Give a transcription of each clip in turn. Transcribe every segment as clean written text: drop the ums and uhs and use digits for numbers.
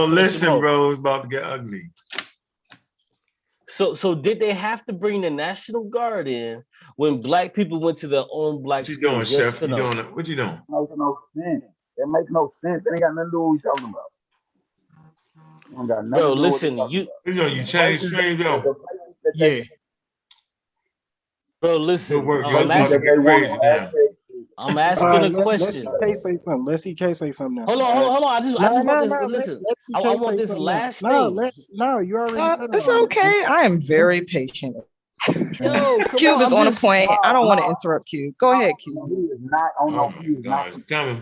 No, listen, bro, it's about to get ugly. So did they have to bring the National Guard in when black people went to their own black What you schools? doing, Yes Chef? or You no? doing it? What you doing? It makes no sense. It makes no sense. It ain't got nothing to do with what we talking about. It ain't got nothing Bro, to do with what we listen, talking you about. You know, you The change places streams, the yo. places that Yeah. bro, Good listen. work, the yo. It's about places to that they get want crazy to now. access to. I'm asking a Let question. CK say something. Let CK say something now. Hold on. I just want this. Listen, Let I CK want say this something now. last thing. You already said it It's all. okay. I am very patient. Yo, come Cube on. is I'm on a just point. I don't want to No, interrupt Cube. Go ahead, Cube. he is not on Oh no. my He is God, not. it's coming.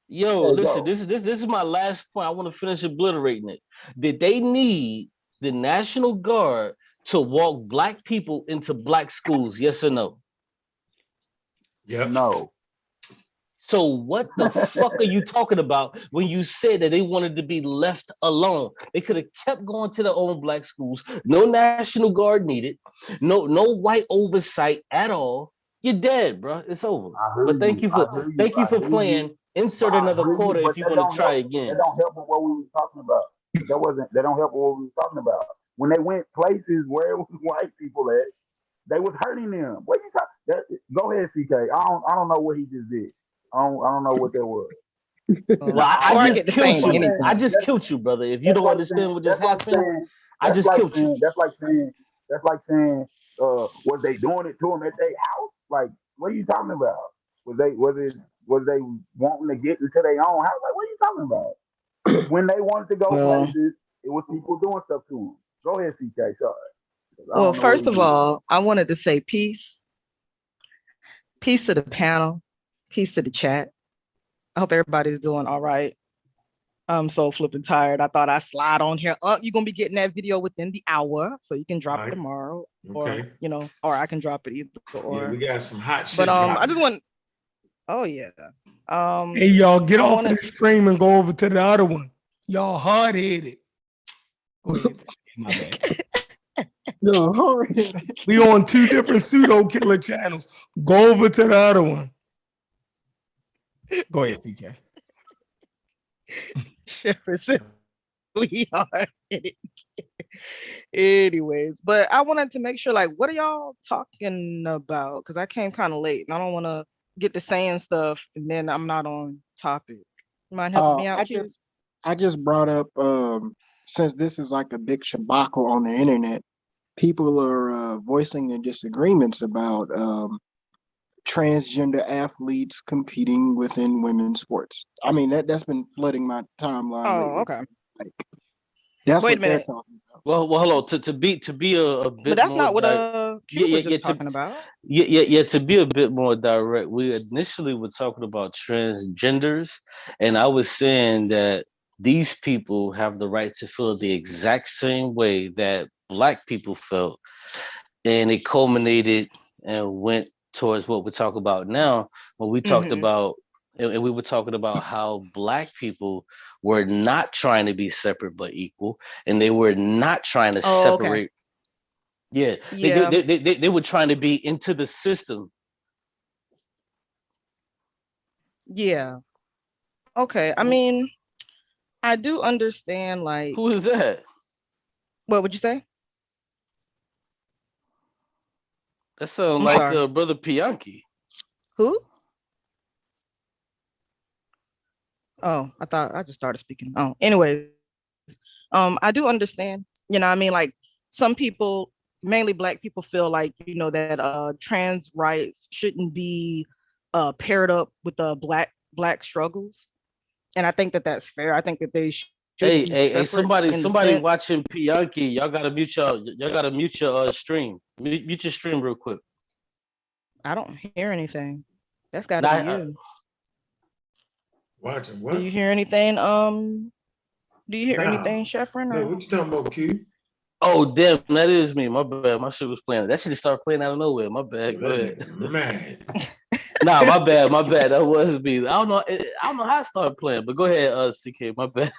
Yo, There you listen, go. this is my last point. I want to finish obliterating it. Did they need the National Guard to walk black people into black schools? Yes or no? Yep. No. So what the fuck are you talking about when you said that they wanted to be left alone? They could have kept going to their own black schools. No National Guard needed. No white oversight at all. You're dead, bro. It's over. I hear But you. I hear you. thank you I for hear you. playing. But Insert I another hear you. quarter But if you want to try that again. don't help with what we were talking about. That don't help with what we were talking about. When they went places where it was white people at, they was hurting them. What you talking? Go ahead, CK. I don't know what he just did. I don't know what that was. Well, I Before I just get to killed saying you. I anything, just killed you, brother. If you That's don't like saying. understand what just That's like happened, saying. I just killed you. That's like saying. That's like saying. Was they doing it to them at their house? Like, what are you talking about? Was they wanting to get into their own house? Like, what are you talking about? When they wanted to go well, places, it was people doing stuff to them. Go ahead, CK. Sorry, I well, don't know what first he of did. all, I wanted to say peace to the panel, peace to the chat. I hope everybody's doing all right. I'm so flipping tired. I thought I'd slide on here. You're gonna be getting that video within the hour, so you can drop it Right. tomorrow, Okay. or I can drop it either Yeah, we or. got some hot shit But I dropping. just want. Oh yeah. Hey, y'all, get I off wanna- of the stream and go over to the other one. Y'all hard headed. Go ahead. My bad. No, hurry. We on two different pseudo killer channels. Go over to the other one. Go ahead, CK. Shepard said we are. Anyways, but I wanted to make sure, like, what are y'all talking about? Because I came kind of late and I don't want to get to saying stuff and then I'm not on topic. You mind helping me out, Q? I just brought up since this is like a big shabacle on the internet, people are voicing their disagreements about transgender athletes competing within women's sports. I mean that's been flooding my timeline lately. Oh, okay. Like, that's Wait a what they're minute. talking about. Well, hold on. To be a bit But that's more not what Q was just to, talking about. yeah. To be a bit more direct, we initially were talking about transgenders, and I was saying that these people have the right to feel the exact same way that black people felt, and it culminated and went towards what we talk about now when we talked Mhm. about and we were talking about how black people were not trying to be separate but equal, and they were not trying to Oh, okay. separate. Yeah, Yeah. they were trying to be into the system. Yeah. Okay. I mean, I do understand, like, Who is that? what would you say? That sounds I'm like sorry. brother Pianki. Who? Oh, I thought I just started speaking. Oh, anyways, I do understand. I mean, like, some people, mainly black people, feel like, that trans rights shouldn't be paired up with the black struggles. And I think that that's fair. I think that they should be Hey! separate in the Somebody sense. watching Pianki. Y'all gotta mute your stream. Mute your stream real quick. I don't hear anything. That's got to be Now, you. Watching Do what? you hear anything? Do you hear Nah. anything, Sheffrin? No, Or? what you talking about, Q? oh damn, that is me. My bad. My shit was playing. That shit started playing out of nowhere. My bad. Go ahead. Man. Nah, my bad. My bad. That was me. I don't know how I started playing, but go ahead, CK. My bad.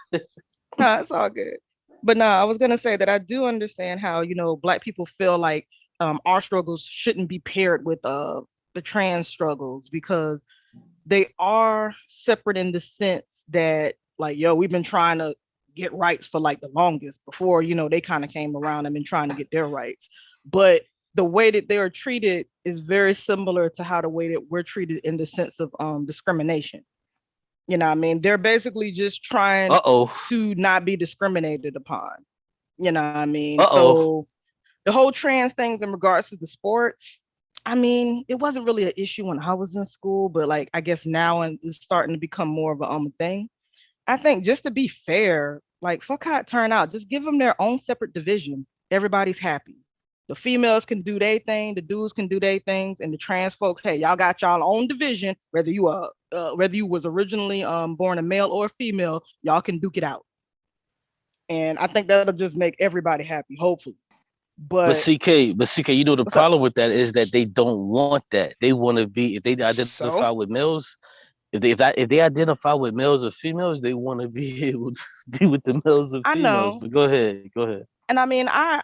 No, it's all good. But no, I was gonna say that I do understand how black people feel like our struggles shouldn't be paired with the trans struggles because they are separate in the sense that, like, yo, we've been trying to get rights for like the longest before, you know, they kind of came around and been trying to get their rights. But the way that they are treated is very similar to how the way that we're treated in the sense of discrimination. You know what I mean? They're basically just trying to not be discriminated upon. You know what I mean? So the whole trans things in regards to the sports, I mean, it wasn't really an issue when I was in school, but like I guess now it's starting to become more of a thing. I think just to be fair, like fuck how it turned out, just give them their own separate division. Everybody's happy. The females can do their thing, the dudes can do their things, and the trans folks, hey, y'all got y'all own division. Whether you was originally born a male or a female, y'all can duke it out. And I think that'll just make everybody happy, hopefully. But CK, you know the problem with that is that they don't want that. They want to be, if they identify with males, if they identify with males or females, they want to be able to be with the males or females. I know. But go ahead. And I mean, I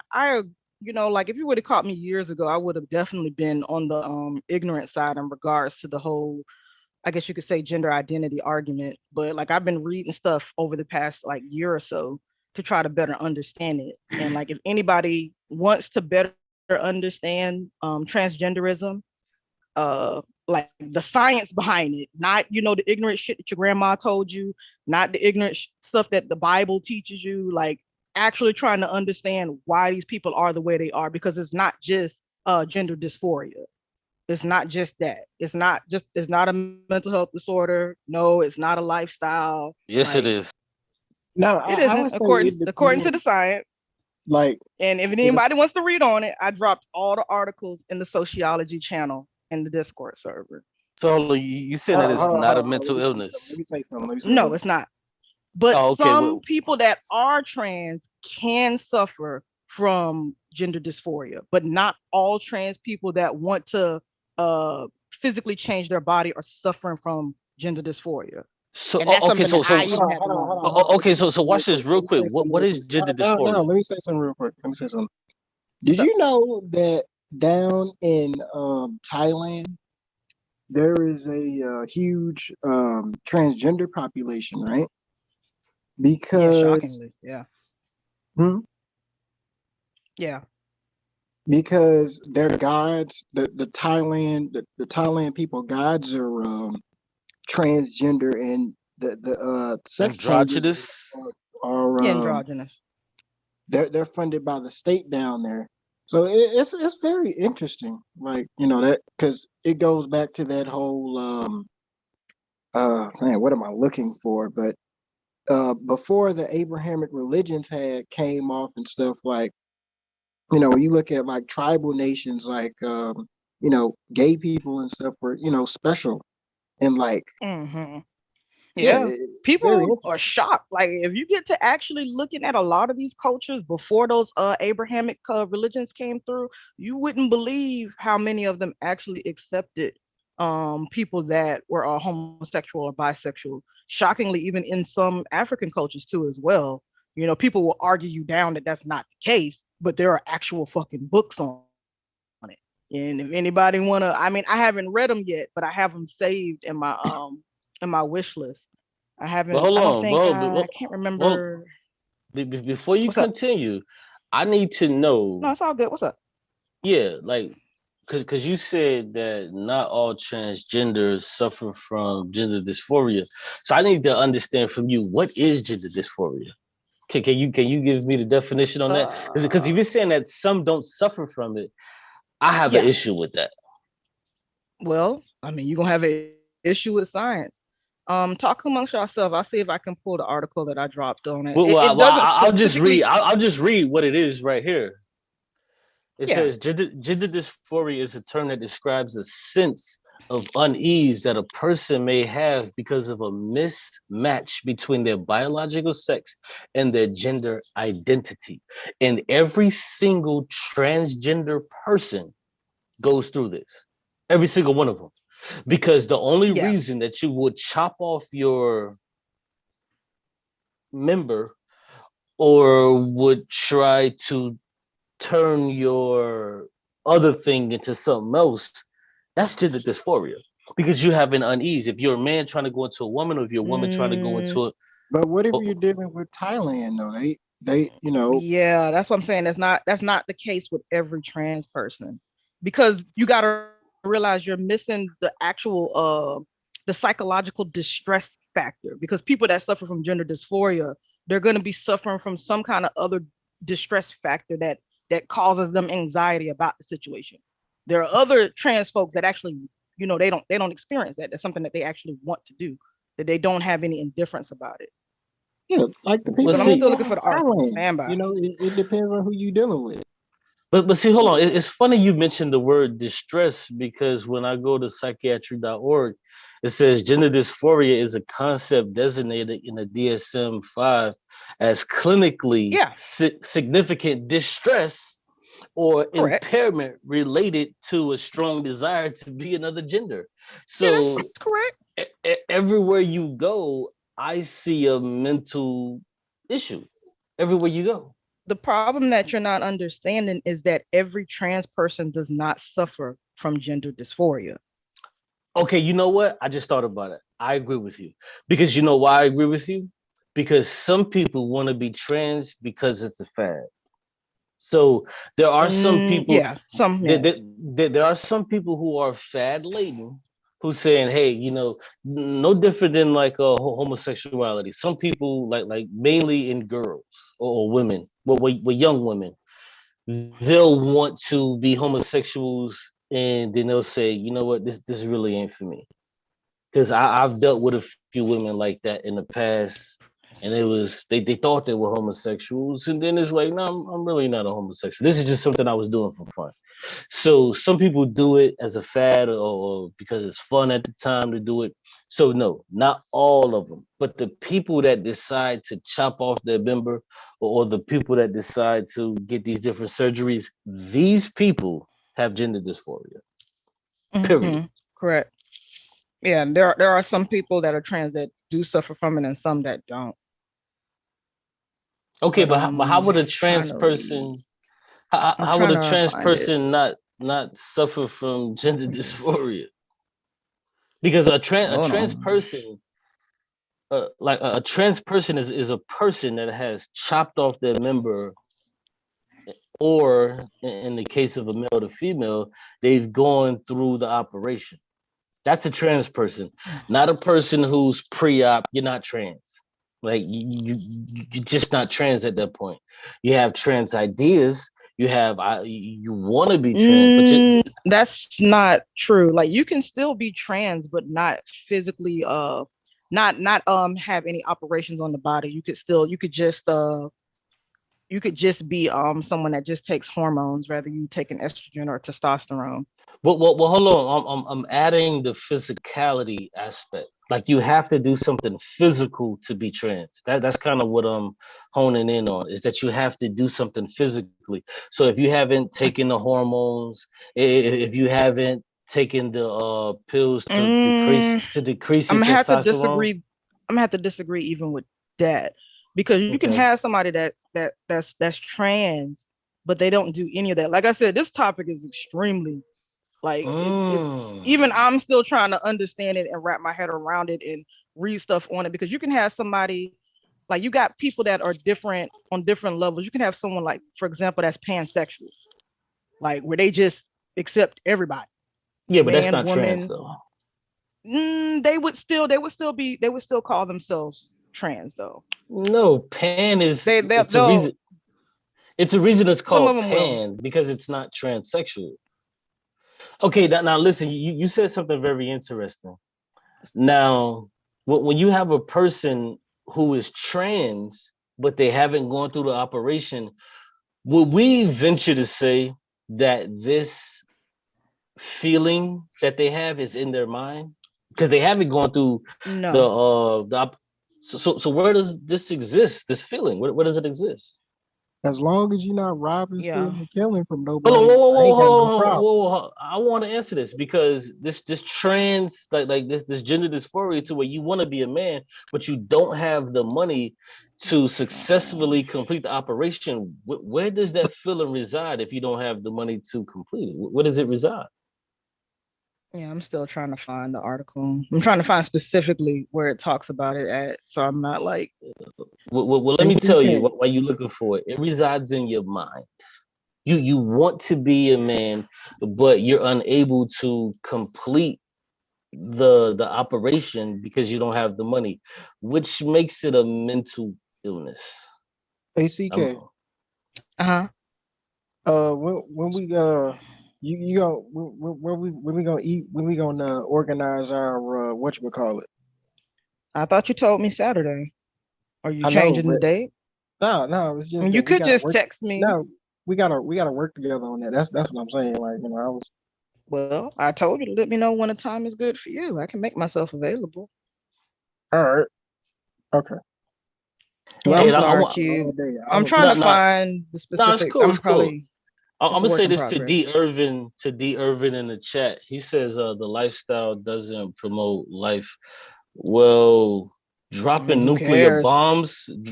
you know, like if you would have caught me years ago, I would have definitely been on the ignorant side in regards to the whole, I guess you could say, gender identity argument. But like I've been reading stuff over the past like year or so to try to better understand it. And like if anybody wants to better understand transgenderism, like the science behind it, not, you know, the ignorant shit that your grandma told you, not the ignorant stuff that the Bible teaches you, like actually trying to understand why these people are the way they are, because it's not just gender dysphoria. It's not just that. It's not a mental health disorder. No, it's not a lifestyle. Yes, it is. No, it isn't, according to the science. Like, and if anybody wants to read on it, I dropped all the articles in the sociology channel in the Discord server. So you said that it's not a mental illness. Let me say something. No, it's not. But some people that are trans can suffer from gender dysphoria, but not all trans people that want to physically change their body are suffering from gender dysphoria. So so watch this real quick. What is gender dysphoria? No, let me say something real quick. Did you know that down in Thailand there is a huge transgender population, right? Because shockingly, yeah. Yeah. Because their gods, the Thailand people, gods are transgender, and the sex androgynous are androgynous. They're funded by the state down there. So it's very interesting, like, you know, that, because it goes back to that whole what am I looking for? But before the Abrahamic religions had came off and stuff, like, you know, when you look at like tribal nations, like you know, gay people and stuff were, you know, special, and like people are shocked. Like if you get to actually looking at a lot of these cultures before those Abrahamic religions came through, you wouldn't believe how many of them actually accepted people that were homosexual or bisexual. Shockingly, even in some African cultures too as well. You know, people will argue you down that that's not the case, but there are actual fucking books on it. And if anybody wanna, I mean, I haven't read them yet, but I have them saved in my wish list. I haven't. But hold on, I can't remember. Before you continue, I need to know. No, it's all good. What's up? Yeah, like, because you said that not all transgenders suffer from gender dysphoria. So I need to understand from you, what is gender dysphoria? Can you give me the definition on that? Because if you're saying that some don't suffer from it, I have an issue with that. Well, I mean, you're gonna have an issue with science. Talk amongst yourself. I'll see if I can pull the article that I dropped on it. I'll just read. I'll just read what it is right here. It says gender dysphoria is a term that describes a sense of unease that a person may have because of a mismatch between their biological sex and their gender identity. And every single transgender person goes through this. Every single one of them. Because the only reason that you would chop off your member or would try to turn your other thing into something else, that's gender dysphoria. Because you have an unease. If you're a man trying to go into a woman, or if you're a woman trying to go into But what if Oh, you're dealing with Thailand though? They you know, Yeah, that's what I'm saying. That's not the case with every trans person, because you got to realize you're missing the psychological distress factor, because people that suffer from gender dysphoria, they're going to be suffering from some kind of other distress factor that causes them anxiety about the situation. There are other trans folks that actually, they don't experience that. That's something that they actually want to do, that they don't have any indifference about it. yeah, like the well, But people I'm who see, still live looking in for the article to Thailand. stand by. You know, it depends on who you dealing with. but see, hold on. It's funny you mentioned the word distress because when I go to psychiatry.org, it says gender dysphoria is a concept designated in the DSM-5 as clinically Yeah, significant distress or correct. impairment related to a strong desire to be another gender. Yeah, that's So correct. everywhere you go, I see a mental issue. Everywhere you go. The problem that you're not understanding is that every trans person does not suffer from gender dysphoria. Okay, you know what? I just thought about it. I agree with you. Because you know why I agree with you? Because some people want to be trans because it's a fad. So there are some people Yeah, some there, there, yes. there are some people who are fad laden who's saying, hey, no different than like homosexuality. Some people like mainly in girls or women, with young women, they'll want to be homosexuals and then they'll say, you know what, this really ain't for me. Because I've dealt with a few women like that in the past, and they thought they were homosexuals, and then it's like, no, I'm really not a homosexual. This is just something I was doing for fun. So some people do it as a fad or because it's fun at the time to do it. So no, not all of them, but the people that decide to chop off their member or the people that decide to get these different surgeries, these people have gender dysphoria. Period. Correct. Yeah, there are some people that are trans that do suffer from it and some that don't. Okay, But but how would a trying trans to read. person how, I'm how would trying a to trans find it. person not suffer from gender Yes. dysphoria? Because a Hold trans on. person like a trans person is a person that has chopped off their member, or in the case of a male to female, they've gone through the operation. That's a trans person, not a person who's pre-op. You're not trans. Like you're just not trans at that point. You have trans ideas. You have you want to be trans, but That's not true. Like you can still be trans, but not physically not have any operations on the body. You could just be someone that just takes hormones, rather you take an estrogen or testosterone. well, hold on. I'm adding the physicality aspect. Like you have to do something physical to be trans. That's kind of what I'm honing in on. Is that you have to do something physically. So if you haven't taken the hormones, if you haven't taken the pills Mm, to decrease I'm your gonna have to testosterone. disagree. I'm gonna have to disagree even with that, because you can Okay. have somebody that's trans, but they don't do any of that. Like I said, this topic is extremely like it's Mm. even I'm still trying to understand it and wrap my head around it and read stuff on it, because you can have somebody like, you got people that are different on different levels. You can have someone like, for example, that's pansexual, like where they just accept everybody, Yeah, but that's man, not trans woman. though. They would still call themselves trans though. No, pan is it's a They'll reason. It's a reason it's some of called them will. pan because it's not transsexual. Okay, now listen, you said something very interesting. Now, when you have a person who is trans, but they haven't gone through the operation, would we venture to say that this feeling that they have is in their mind? Because they haven't gone through No. so where does this exist? This feeling, where does it exist? As long as you're not robbing, Yeah. stealing, and killing from Hold on, nobody, whoa, whoa, I whoa, ain't got no whoa, problem. whoa, whoa. I want to answer this because this trans like this gender dysphoria to where you want to be a man, but you don't have the money to successfully complete the operation. Where does that feeling reside if you don't have the money to complete it? Where does it reside? Yeah, I'm still trying to find the article. I'm trying to find specifically where it talks about it at, so I'm not like. Well, let me tell you why you're looking for it. It resides in your mind. You want to be a man, but you're unable to complete the operation because you don't have the money, which makes it a mental illness. ACK. Uh-huh. When we you go when we gonna eat, when we gonna organize our whatchamacallit? I thought you told me Saturday. Are you I know, changing the but date? no, it's just And that you we could gotta just work. text me. No, we gotta work together on that. That's what I'm saying. Like, you know, I was Well, I told you to let me know when a time is good for you. I can make myself available. all right. Okay. Yeah, Well, I'm And I sorry, want Q. all day. I I'm was trying to not not find the no, it's specific. cool, I'm it's cool. probably I'm it's a gonna work say in this progress. To D Irvin in the chat. He says the lifestyle doesn't promote life. Well, I mean, who cares?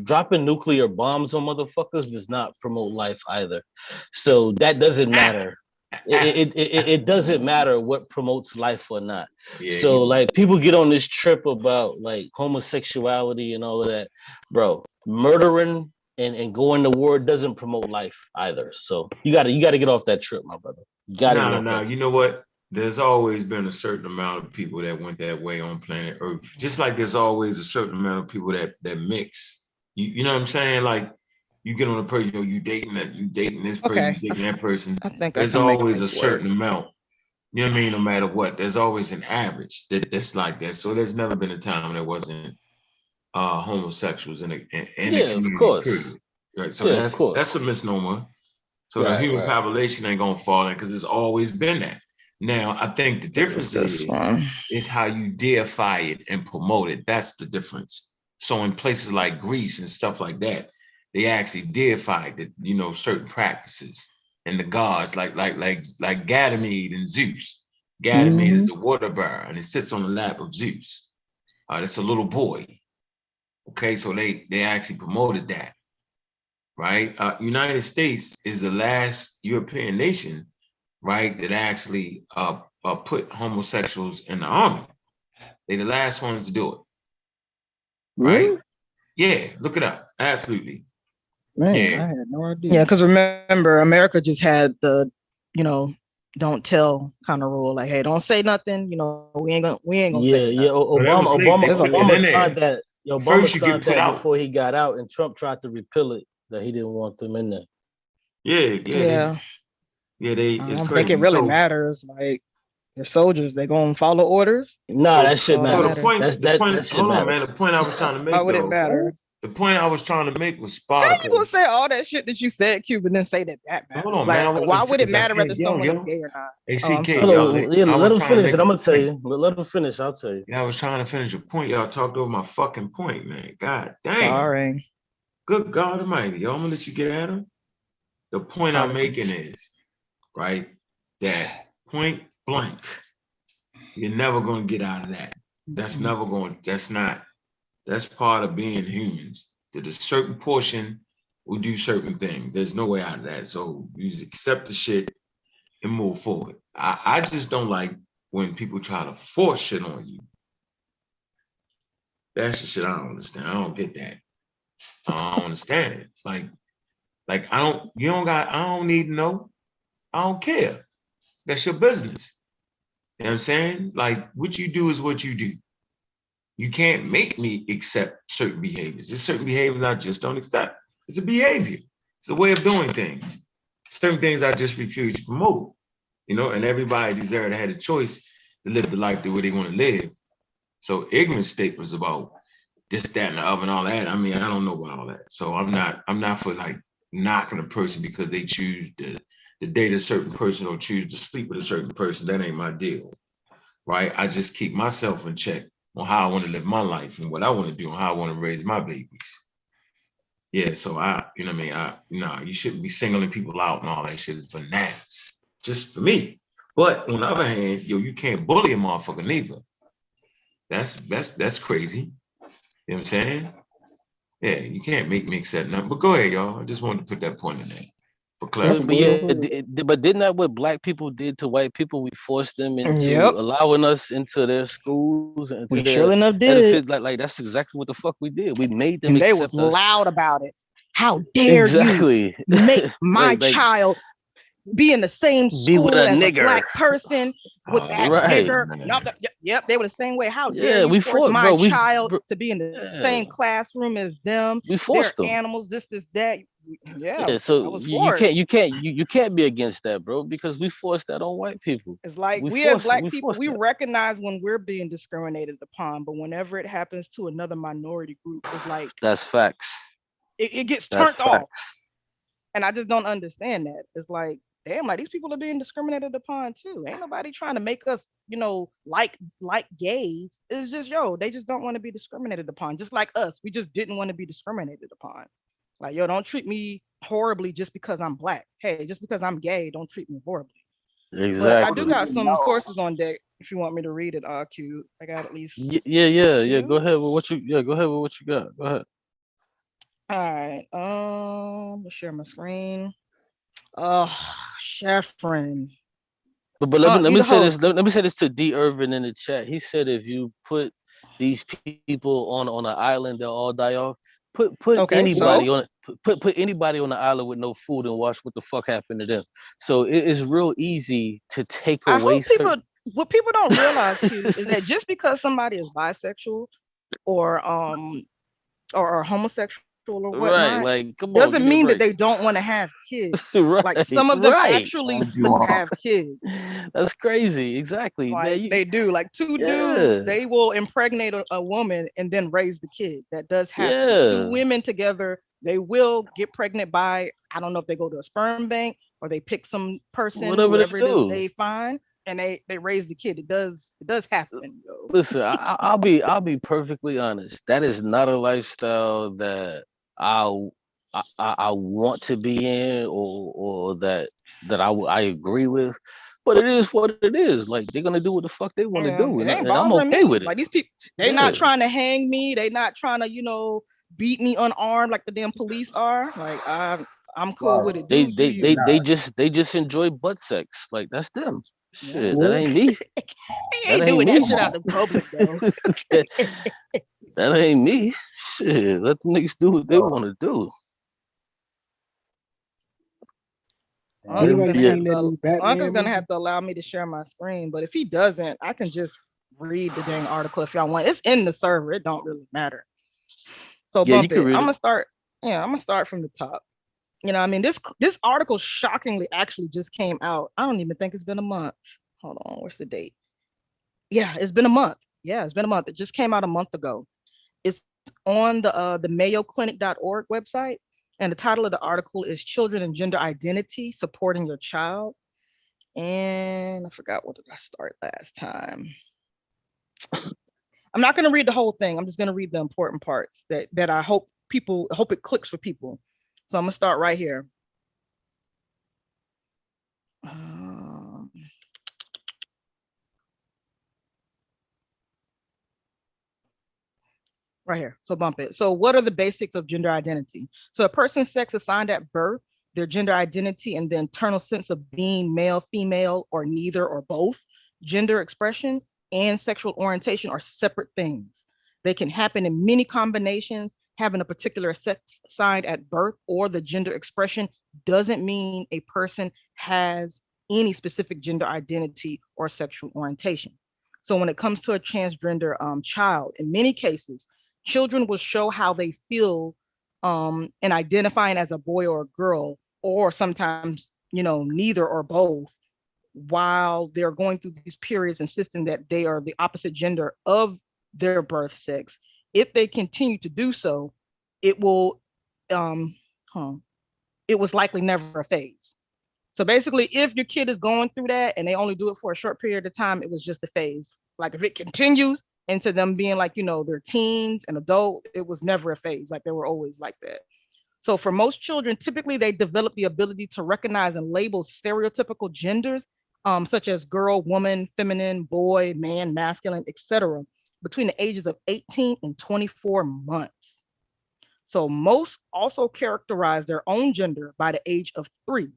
dropping nuclear bombs on motherfuckers does not promote life either. So that doesn't matter. It doesn't matter what promotes life or not. Yeah, So like people get on this trip about like homosexuality and all of that, bro. Murdering and going to war doesn't promote life either. So you gotta get off that trip, my brother. You gotta get off no. that. You know what? There's always been a certain amount of people that went that way on planet Earth. Just like there's always a certain amount of people that mix. You know what I'm saying? Like you get on a person, you dating this person, Okay, you dating that person. I think I There's can make always a this work. certain amount. You know what I mean? No matter what, there's always an average that's like that. So there's never been a time when there wasn't homosexuals in the Yeah, of community. course. Period. Right. So Yeah, of that's a course. misnomer. So the Right, human right. population ain't gonna fall in because it's always been that. Now I think the It's difference this one. is how you deify it and promote it. That's the difference. So in places like Greece and stuff like that, they actually deified the, certain practices and the gods like Ganymede and Zeus. Ganymede is the water bearer and it sits on the lap of Zeus. It's a little boy. Okay, so they actually promoted that, right? United States is the last European nation, right, that actually put homosexuals in the army. They're the last ones to do it, right? really? Yeah, look it up. Absolutely. Man, Yeah. I had no idea. Yeah, because remember, America just had the, don't tell kind of rule. Like, hey, don't say nothing. We ain't gonna say Yeah. nothing. No, that was late. They There's a put that limit. Obama in signed there. that. Obama First, you get signed put that out. before he got out, and Trump tried to repeal it. That he didn't want them in there. Yeah, Yeah, I it's don't think it crazy. really So, matters. Like, they're soldiers. They gonna follow orders. Nah, so, that shit All that so the matters. matters. point, That shit hold on, man. The matters. point I was trying to Why make, would it though, matter? the point I was trying to make was How you Spartacus. gonna say all that shit that you said, Cuban, and say that Hold matters? on, man. I Like, why wasn't would it finished. I matter whether can't, someone is yo. gay or not? Oh, I'm ACK, Hold sorry. y'all. on, yeah, I let was him trying to finish, make and a I'm gonna tell point. you. Let him finish. I'll tell you. Yeah, I was trying to finish a point. Y'all talked over my fucking point, man. God damn. Sorry. Good God Almighty. Y'all, I'm gonna let you get at him. The point I'm making Apologies. is, right, that point blank, you're never gonna get out of that. That's never going, that's part of being humans. That a certain portion will do certain things. There's no way out of that. So you just accept the shit and move forward. I just don't like when people try to force shit on you. That's the shit I don't understand. I don't get that. I don't understand it. Like I don't need to know. I don't care. That's your business. You know what I'm saying? Like what you do is what you do. You can't make me accept certain behaviors. There's certain behaviors I just don't accept. It's a behavior. It's a way of doing things. Certain things I just refuse to promote. And everybody deserves to have a choice to live the life the way they want to live. So ignorant statements about this, that, and the other and all that. I mean, I don't know about all that. So I'm not for like knocking a person because they choose to date a certain person or choose to sleep with a certain person. That ain't my deal. Right? I just keep myself in check on how I want to live my life and what I want to do and how I want to raise my babies. Yeah, so you know what I mean? You shouldn't be singling people out and all that shit is bananas. Just for me. But on the other hand, you can't bully a motherfucker neither. That's crazy. You know what I'm saying? Yeah, you can't make me accept nothing. But go ahead, y'all. I just wanted to put that point in there. for That's class. some But real yeah, hood. but didn't that what black people did to white people? We forced them into Yep, allowing us into their schools and into we their surely enough edifice. did. Like that's exactly what the fuck we did. We made them And they was accept us. loud about it. How dare you Exactly. make my like child be in the same be with school a as a nigger. black person with that Right. nigger? Man. Yep, they were the same way. How dare Yeah, you we force fought, my bro. child to be in the Yeah, same classroom as them? we They're forced them. animals, this, that. Yeah, Yeah, I so was you can't forced. you can't be against that, bro, because we forced that on white people. It's like We we as forced black people, we that. recognize when we're being discriminated upon, but whenever it happens to another minority group, it's like That's facts. it gets That's turned off. facts. And I just don't understand that. It's like, damn, like these people are being discriminated upon too. Ain't nobody trying to make us, like gays. It's just they just don't want to be discriminated upon. Just like us, we just didn't want to be discriminated upon. Like, don't treat me horribly just because I'm black. Hey, just because I'm gay, don't treat me horribly. But I do Exactly. got some sources on deck if you want me to read it, Q. I got at least Yeah. Go two. ahead with what you go ahead with what you got. Go ahead. All right. Let's share my screen. Oh, Sheffrin. But let You me the say this. host. Let me say this to D Irvin in the chat. He said if you put these people on an island, they'll all die off. Put Okay, anybody so on put anybody on the island with no food and watch what the fuck happened to them. So it is real easy to take I away hope certain. what people don't realize, Q, is that just because somebody is bisexual or or homosexual or Right, whatnot, like come on, give doesn't me a mean that break. they don't want to have kids. Like right, some of them right. actually And you do are. have kids. That's crazy. Exactly. Man, Like they do. Like two dudes, yeah, they will impregnate a woman and then raise the kid. That does happen. Two yeah. women together, they will get pregnant by, I don't know if they go to a sperm bank or they pick some person, Whatever they whoever it is do. they find, and they raise the kid. It does happen, yo. Listen, I'll be perfectly honest. That is not a lifestyle that I I want to be in or that I agree with. But it is what it is. Like they're gonna do what the fuck they want to Yeah, do, it ain't and I'm bothering okay me. with it. Like these people, they Yeah. not trying to hang me. They not trying to, beat me unarmed like the damn police are. Like I'm cool Right. with it. They Do they They're they you? not. they just they just enjoy butt sex. Like that's them. Yeah. Shit, that What? ain't me. They That ain't ain't doing that me. Come shit out on. in public though. that, that ain't me. Shit, let the niggas do what they Bro. want to do. Uncle's And Anybody gonna Yeah, have seen that to new Uncle's Batman gonna have movie? to allow me to share my screen, but if he doesn't, I can just read the dang article if y'all want. It's in the server. It don't really matter. So yeah, you bump can it. read I'm it. gonna start. Yeah, I'm gonna start from the top. I mean, this article shockingly actually just came out. I don't even think it's been a month. Hold on, where's the date? Yeah, it's been a month. Yeah, it's been a month. It just came out a month ago. It's on the mayoclinic.org website. And the title of the article is Children and Gender Identity Supporting Your Child. And I forgot, what did I start last time? I'm not going to read the whole thing. I'm just going to read the important parts that I hope it clicks for people. So I'm going to start right here. Right here. So bump it. So what are the basics of gender identity? So a person's sex assigned at birth, their gender identity, and the internal sense of being male, female, or neither or both. Gender expression and sexual orientation are separate things. They can happen in many combinations. Having a particular sex assigned at birth or the gender expression doesn't mean a person has any specific gender identity or sexual orientation. So when it comes to a transgender child, in many cases, children will show how they feel and identifying as a boy or a girl, or sometimes, neither or both, while they're going through these periods insisting that they are the opposite gender of their birth sex. If they continue to do so, it will, it was likely never a phase. So basically, if your kid is going through that and they only do it for a short period of time, it was just a phase. Like if it continues into them being like, their teens and adult, it was never a phase. Like they were always like that. So for most children, typically they develop the ability to recognize and label stereotypical genders, such as girl, woman, feminine, boy, man, masculine, etc., between the ages of 18 and 24 months. So most also characterize their own gender by the age of 3.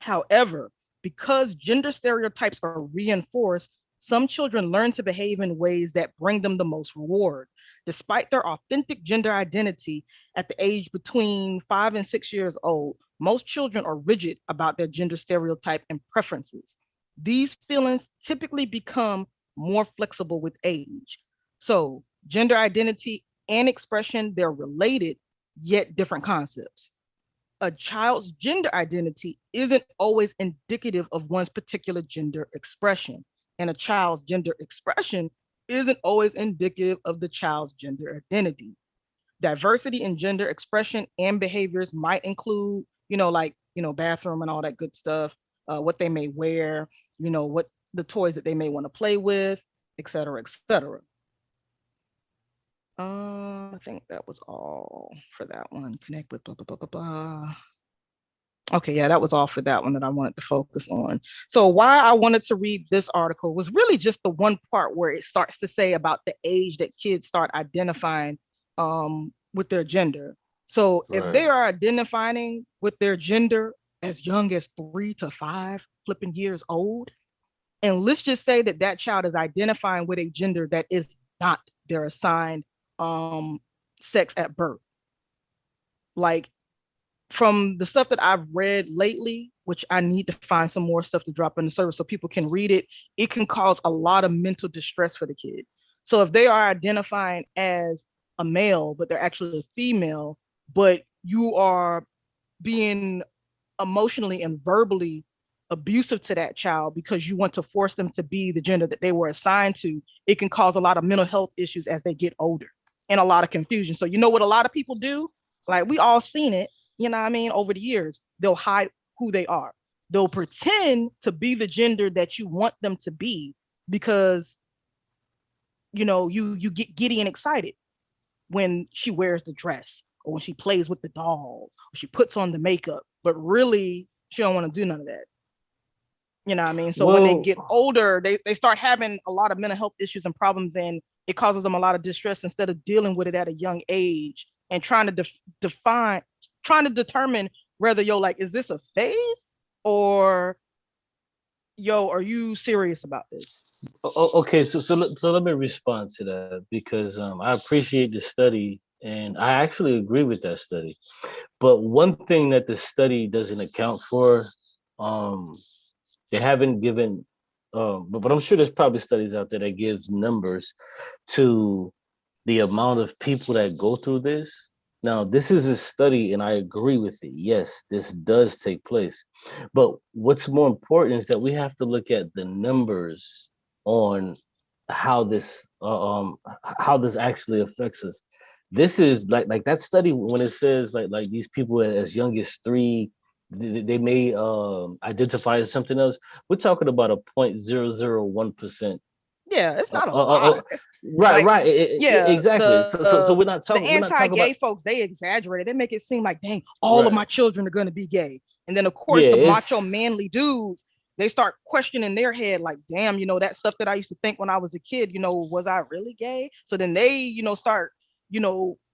However, because gender stereotypes are reinforced, some children learn to behave in ways that bring them the most reward. Despite their authentic gender identity at the age between 5 and 6 years old, most children are rigid about their gender stereotype and preferences. These feelings typically become more flexible with age. So, gender identity and expression, they're related, yet different concepts. A child's gender identity isn't always indicative of one's particular gender expression, and a child's gender expression isn't always indicative of the child's gender identity. Diversity in gender expression and behaviors might include, bathroom and all that good stuff, what they may wear, what the toys that they may want to play with, et cetera, et cetera. I think that was all for that one. Connect with blah, blah, blah, blah, blah. Okay, yeah, that was all for that one that I wanted to focus on. So why I wanted to read this article was really just the one part where it starts to say about the age that kids start identifying with their gender. So if they are identifying with their gender as young as 3 to 5 flipping years old, and let's just say that that child is identifying with a gender that is not their assigned sex at birth. Like, from the stuff that I've read lately, which I need to find some more stuff to drop in the service so people can read it, it can cause a lot of mental distress for the kid. So if they are identifying as a male, but they're actually a female, but you are being emotionally and verbally abusive to that child because you want to force them to be the gender that they were assigned to, it can cause a lot of mental health issues as they get older and a lot of confusion. So you know what a lot of people do? Like, we all seen it, over the years. They'll hide who they are. They'll pretend to be the gender that you want them to be because, you get giddy and excited when she wears the dress or when she plays with the dolls or she puts on the makeup, but really she don't want to do none of that. So when they get older, they start having a lot of mental health issues and problems, and it causes them a lot of distress instead of dealing with it at a young age and trying to determine whether, is this a phase or, are you serious about this? Okay, so let me respond to that because I appreciate the study and I actually agree with that study. But one thing that the study doesn't account for, they haven't given, but I'm sure there's probably studies out there that gives numbers to the amount of people that go through this. Now, this is a study, and I agree with it. Yes, this does take place. But what's more important is that we have to look at the numbers on how this actually affects us. This is like that study when it says like these people as young as 3, they may identify as something else. We're talking about a 0.001%. Yeah, it's not a lot. Right. Exactly. So we're not the talking anti-gay about folks. They exaggerate it. They make it seem like, dang, all of right. my children are going to be gay. And then of course the macho manly dudes, they start questioning their head, like, damn, that stuff that I used to think when I was a kid, was I really gay? So then they, start,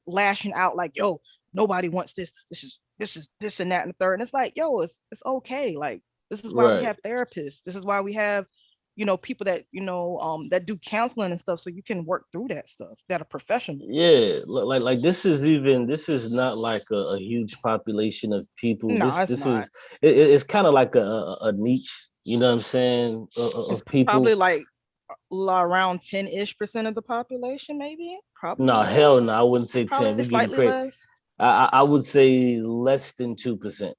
lashing out like, yo, nobody wants this. This is this and that and the third. And it's like, yo, it's okay. Like, this is why we have therapists. This is why we have, people that, that do counseling and stuff, so you can work through that stuff, that are professional. Yeah, like this is not like a huge population of people. No, This is it's kind of like a niche, you know what I'm saying, of people. Probably like around 10-ish% of the population, maybe. Probably no, less. hell no, I wouldn't say 10. Probably We're getting slightly crazy. less. I would say less than 2%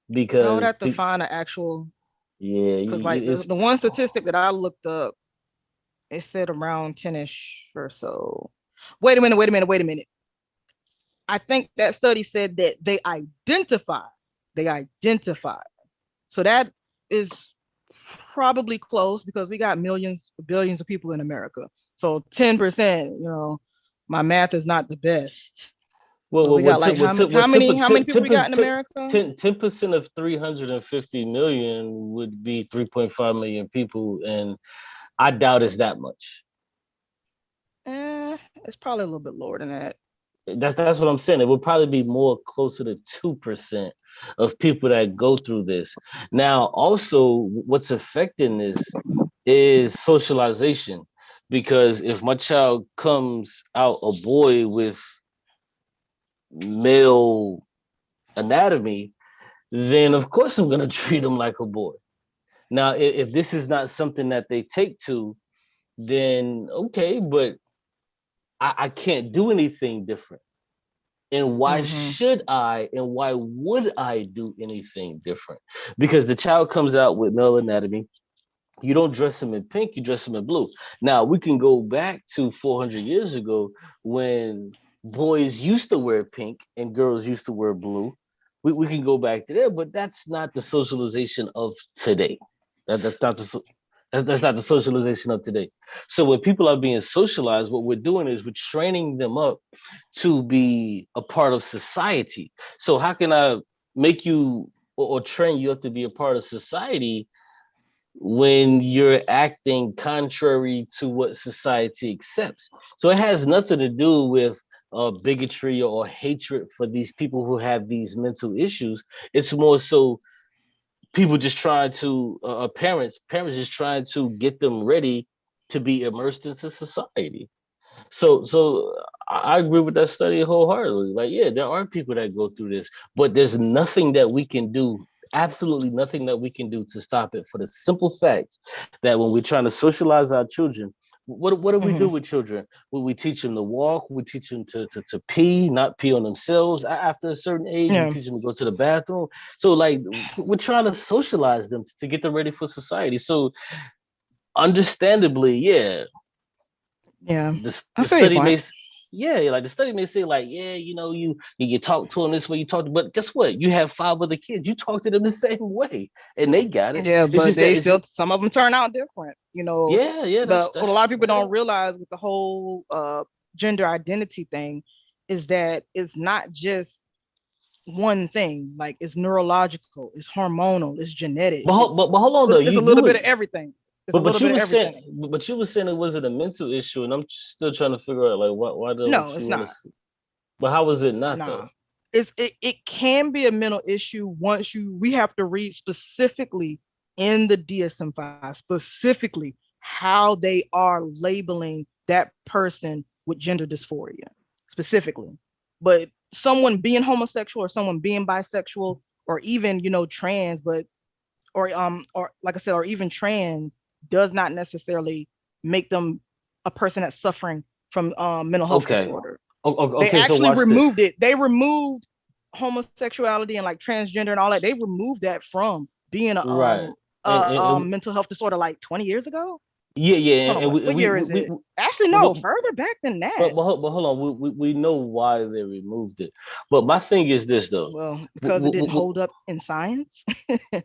because I would have to find an actual, because like it's the one statistic that I looked up, it said around 10-ish or so. Wait a minute. I think that study said that they identify. So that is probably close because we got millions, billions of people in America. So 10%, my math is not the best. Well, we got like how many people we got in America? 10% of 350 million would be 3.5 million people, and I doubt it's that much. It's probably a little bit lower than that. That's what I'm saying. It would probably be more closer to 2% of people that go through this. Now, also, what's affecting this is socialization, because if my child comes out a boy with male anatomy, then of course I'm gonna treat him like a boy. Now, if this is not something that they take to, then okay, but I can't do anything different. And why should I and why would I do anything different? Because the child comes out with male anatomy. You don't dress them in pink, you dress them in blue. Now, we can go back to 400 years ago when boys used to wear pink and girls used to wear blue. We can go back to there, but that's not the socialization of today. That's not that's not the socialization of today. So when people are being socialized, what we're doing is we're training them up to be a part of society. So how can I make you or train you up to be a part of society when you're acting contrary to what society accepts? So it has nothing to do with bigotry or hatred for these people who have these mental issues. It's more so people just trying to parents just trying to get them ready to be immersed into society. So I agree with that study wholeheartedly. Like, yeah, there are people that go through this, but there's nothing that we can do, absolutely nothing that we can do to stop it, for the simple fact that when we're trying to socialize our children, what do we do with children? We teach them to walk, we teach them to pee, not pee on themselves after a certain age, we teach them to go to the bathroom. So like we're trying to socialize them to get them ready for society. So understandably, yeah, Yeah. the study may, yeah, like the study may say like, yeah, you know, you talk to them this way, you talk to, but guess what? You have 5 other kids, you talk to them the same way, and they got it. Yeah, It's but just that they still, some of them turn out different, you know. yeah, But what a lot of people yeah. don't realize with the whole gender identity thing is that it's not just one thing. Like, it's neurological, it's hormonal, it's genetic, But hold on though, it's a little bit of everything. It's a little bit of everything. But you were saying it wasn't a mental issue, and I'm still trying to figure out like why don't No, you it's want not. to? But how is it not Nah. though? It can be a mental issue once we have to read specifically in the DSM-5 specifically how they are labeling that person with gender dysphoria specifically. But someone being homosexual or someone being bisexual or even, you know, trans, but or like I said, or even trans does not necessarily make them a person that's suffering from mental health disorder. They Okay, so actually watch removed this. it. They removed homosexuality and like transgender and all that. They removed that from being Right. And mental health disorder like 20 years ago. yeah, Hold on, and what year is it? Actually, no, further back than that. but hold on, we know why they removed it. But my thing is this though. Well, because it didn't hold up in science.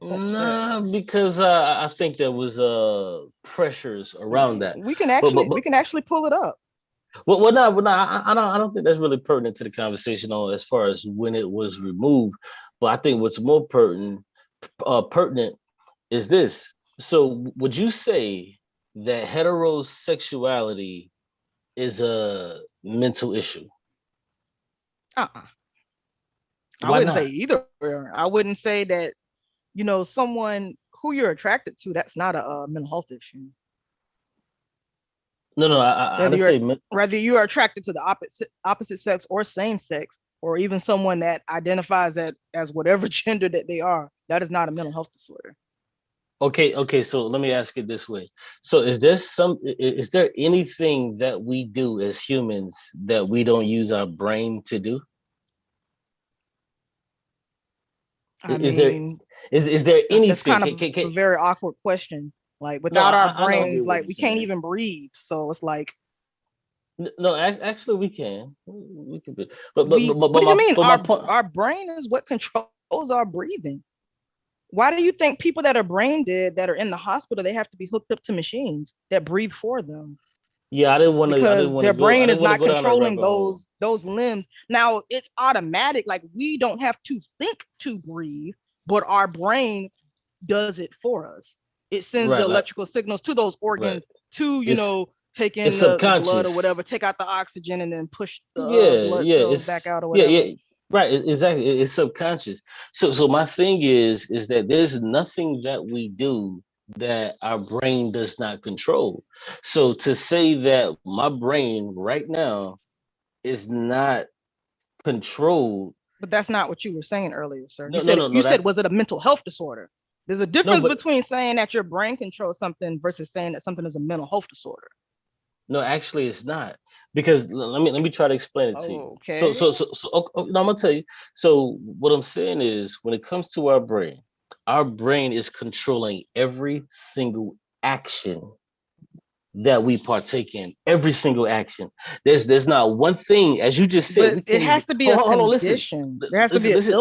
Nah, because I think there was pressures around that. We can actually pull it up. Well, no, I don't think that's really pertinent to the conversation on as far as when it was removed. But I think what's more pertinent is this. So, would you say that heterosexuality is a mental issue? I Why wouldn't not? say either. I wouldn't say that, you know, someone who you're attracted to, that's not a mental health issue. No, I didn't say. Whether you are attracted to the opposite sex or same sex, or even someone that identifies as whatever gender that they are, that is not a mental health disorder. Okay. So let me ask it this way. So is there anything that we do as humans that we don't use our brain to do? Is there anything? That's kind of a very awkward question. Like, without our brains, like we can't even breathe. So it's like, no, actually we can. We can be. What do you mean? Our brain is what controls our breathing. Why do you think people that are brain dead that are in the hospital, they have to be hooked up to machines that breathe for them? Yeah, I didn't want to. Because their brain is not controlling those limbs. Now it's automatic. Like, we don't have to think to breathe, but our brain does it for us. It sends the electrical signals to those organs to, you know, take in It's the blood or subconscious. whatever, take out the oxygen and then push the blood Yeah, cells it's back out or yeah, whatever. yeah, right. Exactly. It's subconscious. So my thing is that there's nothing that we do that our brain does not control. So to say that my brain right now is not controlled, But that's not what you were saying earlier, sir. no, no, no, no, You said that's was it a mental health disorder? There's a no, difference but between saying that your brain controls something versus saying that something is a mental health disorder. no, actually it's not. Because let me try to explain it to you. So Okay. no, I'm gonna tell you. So what I'm saying is when it comes to our brain is controlling every single action that we partake in, every single action. There's not one thing, as you just said, But we it can't even has to be a hold on, listen. condition. There has to be Listen, an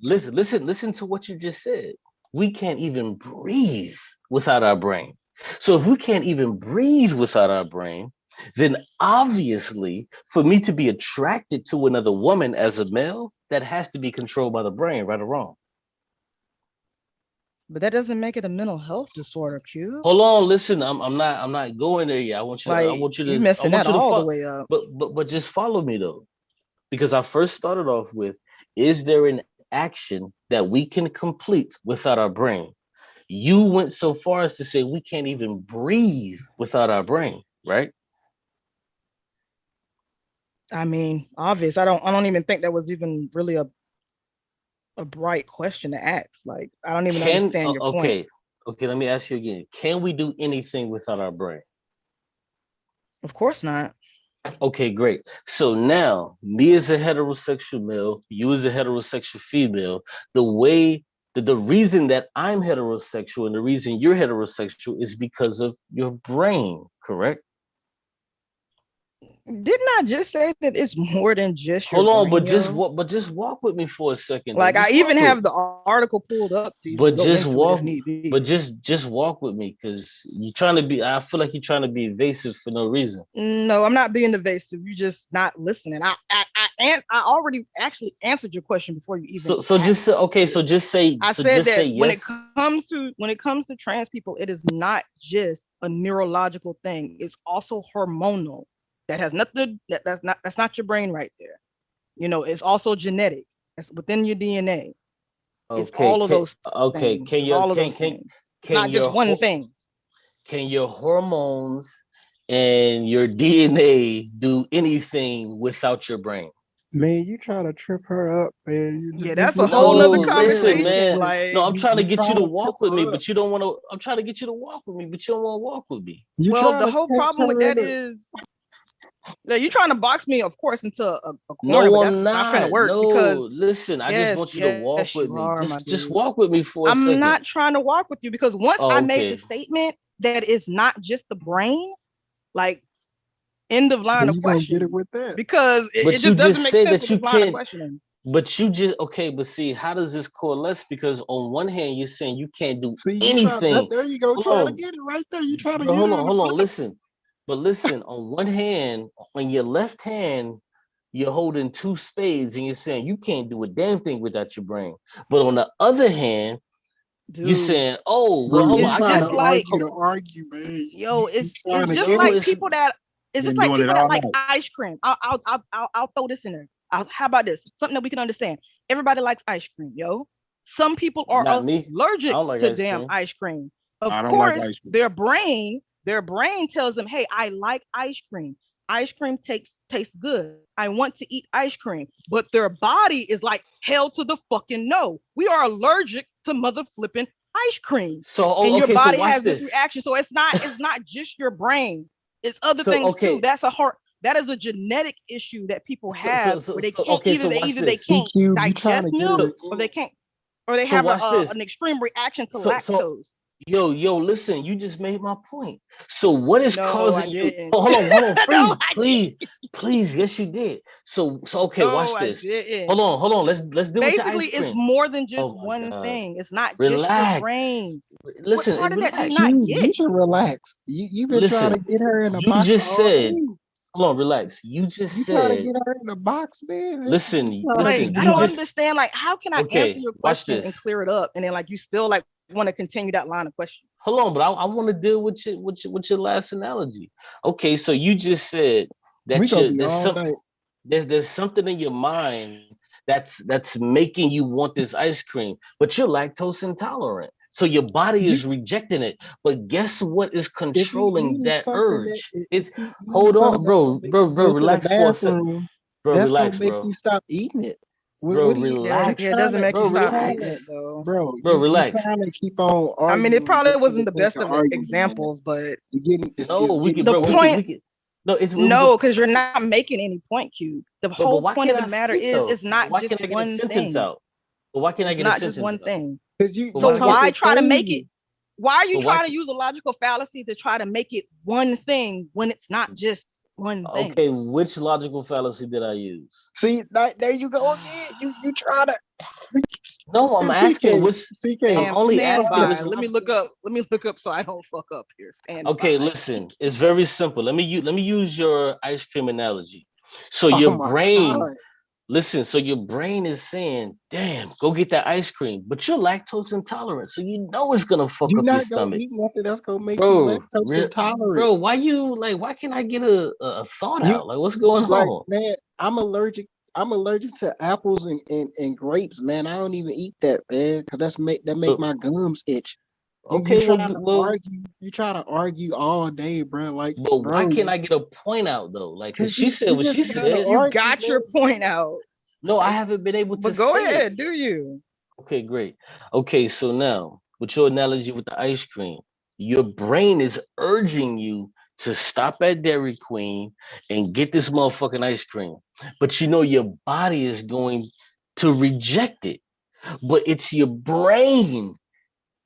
listen, illness. listen to what you just said. We can't even breathe without our brain. So if we can't even breathe without our brain, then obviously for me to be attracted to another woman as a male, that has to be controlled by the brain, right or wrong. But that doesn't make it a mental health disorder, Q. Hold on, listen. I'm not going there yet. Like you messing that all the follow, way up. but just follow me though, because I first started off with, is there an action that we can complete without our brain? You went so far as to say we can't even breathe without our brain, right? I mean, obvious. I don't even think that was even really a bright question to ask. Like, I don't even understand your point. Okay, let me ask you again. Can we do anything without our brain? Of course not. Okay, great. So now, me as a heterosexual male, you as a heterosexual female, the reason that I'm heterosexual and the reason you're heterosexual is because of your brain, correct? Didn't I just say that it's more than just your Hold on, brain, yo? but just walk with me for a second though. Like I Just even walk with have the article pulled up to even but go just into it if walk need be. but just walk with me because you're trying to be I feel like you're trying to be evasive for no reason. No, I'm not being evasive. You're just not listening. I already actually answered your question before you even So just say, okay, I said say that yes. when it comes to trans people, it is not just a neurological thing. It's also hormonal. That has nothing. That's not your brain right there. You know, it's also genetic. It's within your DNA. It's Okay, all of those okay, things. It's all of those things. It's can not just your one thing. can your hormones and your DNA do anything without your brain? Man, you trying to trip her up, man. You Yeah, just that's a listen whole to what nother he's Listen, saying. conversation. man. No, Like, I'm trying to You get you trying to to trip walk with me, her up. but you don't want to. I'm trying to get you to walk with me, but you don't want to walk with me. You well, trying the to whole catch problem with her in that a is that you're trying to box me, of course, into a corner, but No, I'm that's not finna not. work No, because listen, I just want you to walk yes, with you me. are, my Just dude. walk with me for a I'm second. not trying to walk with you because once Oh, I made the okay. statement that it's not just the brain, like end of line Then of you gonna get it questioning with that. because it But you just doesn't just make said sense that with you this line of can't. questioning. But you just okay. But see, how does this coalesce? Because on one hand, you're saying you can't do See, you try that. anything. There you go, Hold trying to on, get it right there. You trying to but get her in the hold on. box. Listen, but listen. On one hand, on your left hand, you're holding two spades, and you're saying you can't do a damn thing without your brain. But on the other hand, you're Dude, saying, oh, well, Bro, hold you on, it's I trying got to just it. like argue to argue, man. yo, You trying it's to just get No, it. like it's people that it's just Been like doing it people that all like night. ice cream. I'll throw this in there. How about this? Something that we can understand. Everybody likes ice cream, yo. Some people are not me. I allergic don't like to ice damn cream. ice cream. Of I don't like course, ice cream. their brain tells them, "Hey, I like ice cream. Ice cream tastes good. I want to eat ice cream." But their body is like hell to the fucking no. We are allergic to mother flipping ice cream So, and your okay, so body watch has this this. reaction. So it's not just your brain. It's other So, things too. okay, That is a genetic issue that people have where they can't okay, so they watch either they this. can't CQ, you trying to digest get her milk to or they So, can't or they so have watch this. an extreme reaction to So, lactose. yo, listen, you just made my point. So, what is No, I causing you? didn't. Hold on, No, please, I didn't. please. Yes, you did. So, okay, No, watch I this. didn't. Hold on. Let's deal with your Basically, ice it's cream. more than just Oh my one God, thing. It's not just your relax. brain. What Listen, part of that do you relax. not Q, you get? should relax. You've been trying to Listen, get her in a you box the just whole said. day. Hold on, relax. You just You trying to said. get her in a box, man. Listen, Trying to Like, listen. I get You don't her. just understand. Like, how can I answer okay. your Watch question and this. clear it up? And then like you still like want to continue that line of question. hold on, but I want to deal with your last analogy. Okay, so you just said We that gonna be all night. there's something in your mind that's making you want this ice cream, but you're lactose intolerant. So your body You, is rejecting it. But guess what is if he controlling eating that something that urge? if It's he eating hold something on, that's gonna make you bro, go to the relax for a sec. bathroom, Bro, that's gonna relax, make bro. you stop eating it. Bro, What are you? Yeah, You yeah, it relax. trying doesn't to make you Bro, stop trying eating to, it relax. though. bro? Bro, You relax. trying to keep on I mean, it arguing probably just for the wasn't the sake best of of arguing, man. examples, but You getting No, it's we getting could, the bro, old. point, no, it was a no, because you're not making any point, Q. The but whole why point of can't the I matter speak is though? it's not Why just can't I get a one sentence thing. out? But why can't I It's get a not just sentence one out? thing. Cause you But So why can't why talking try to make it? crazy. Why are you but why trying to can't use a logical fallacy to try to make it one thing when it's not just one thing? okay, which logical fallacy did I use? See, there you go again. You try to No, I'm asking CK which I'm only Stand asking by. which Let me logical. look up. Let me look up so I don't fuck up here. Stand Okay, by. listen, it's very simple. Let me use your ice cream analogy. So Oh your my brain, god. listen, so your brain is saying, damn, go get that ice cream, but you're lactose intolerant, so you know it's gonna fuck You're up your not gonna stomach. eat nothing that's gonna make you Bro, lactose intolerant. bro, why you like why can't I get a thought You out? Like what's going like, on? man, I'm allergic. I'm allergic to apples and grapes, man. I don't even eat that, man, because that make But my gums itch. You okay, try well, to well, argue, you try to argue all day, bro. Like, but why bro, can't I get a point out though? Like, cause cause she said you what just she gotta said. You argue, got man. your point out, No, I haven't been able to but go say it. ahead. Do you? Okay, great. Okay, so now with your analogy with the ice cream, your brain is urging you to stop at Dairy Queen and get this motherfucking ice cream. But you know your body is going to reject it. But it's your brain.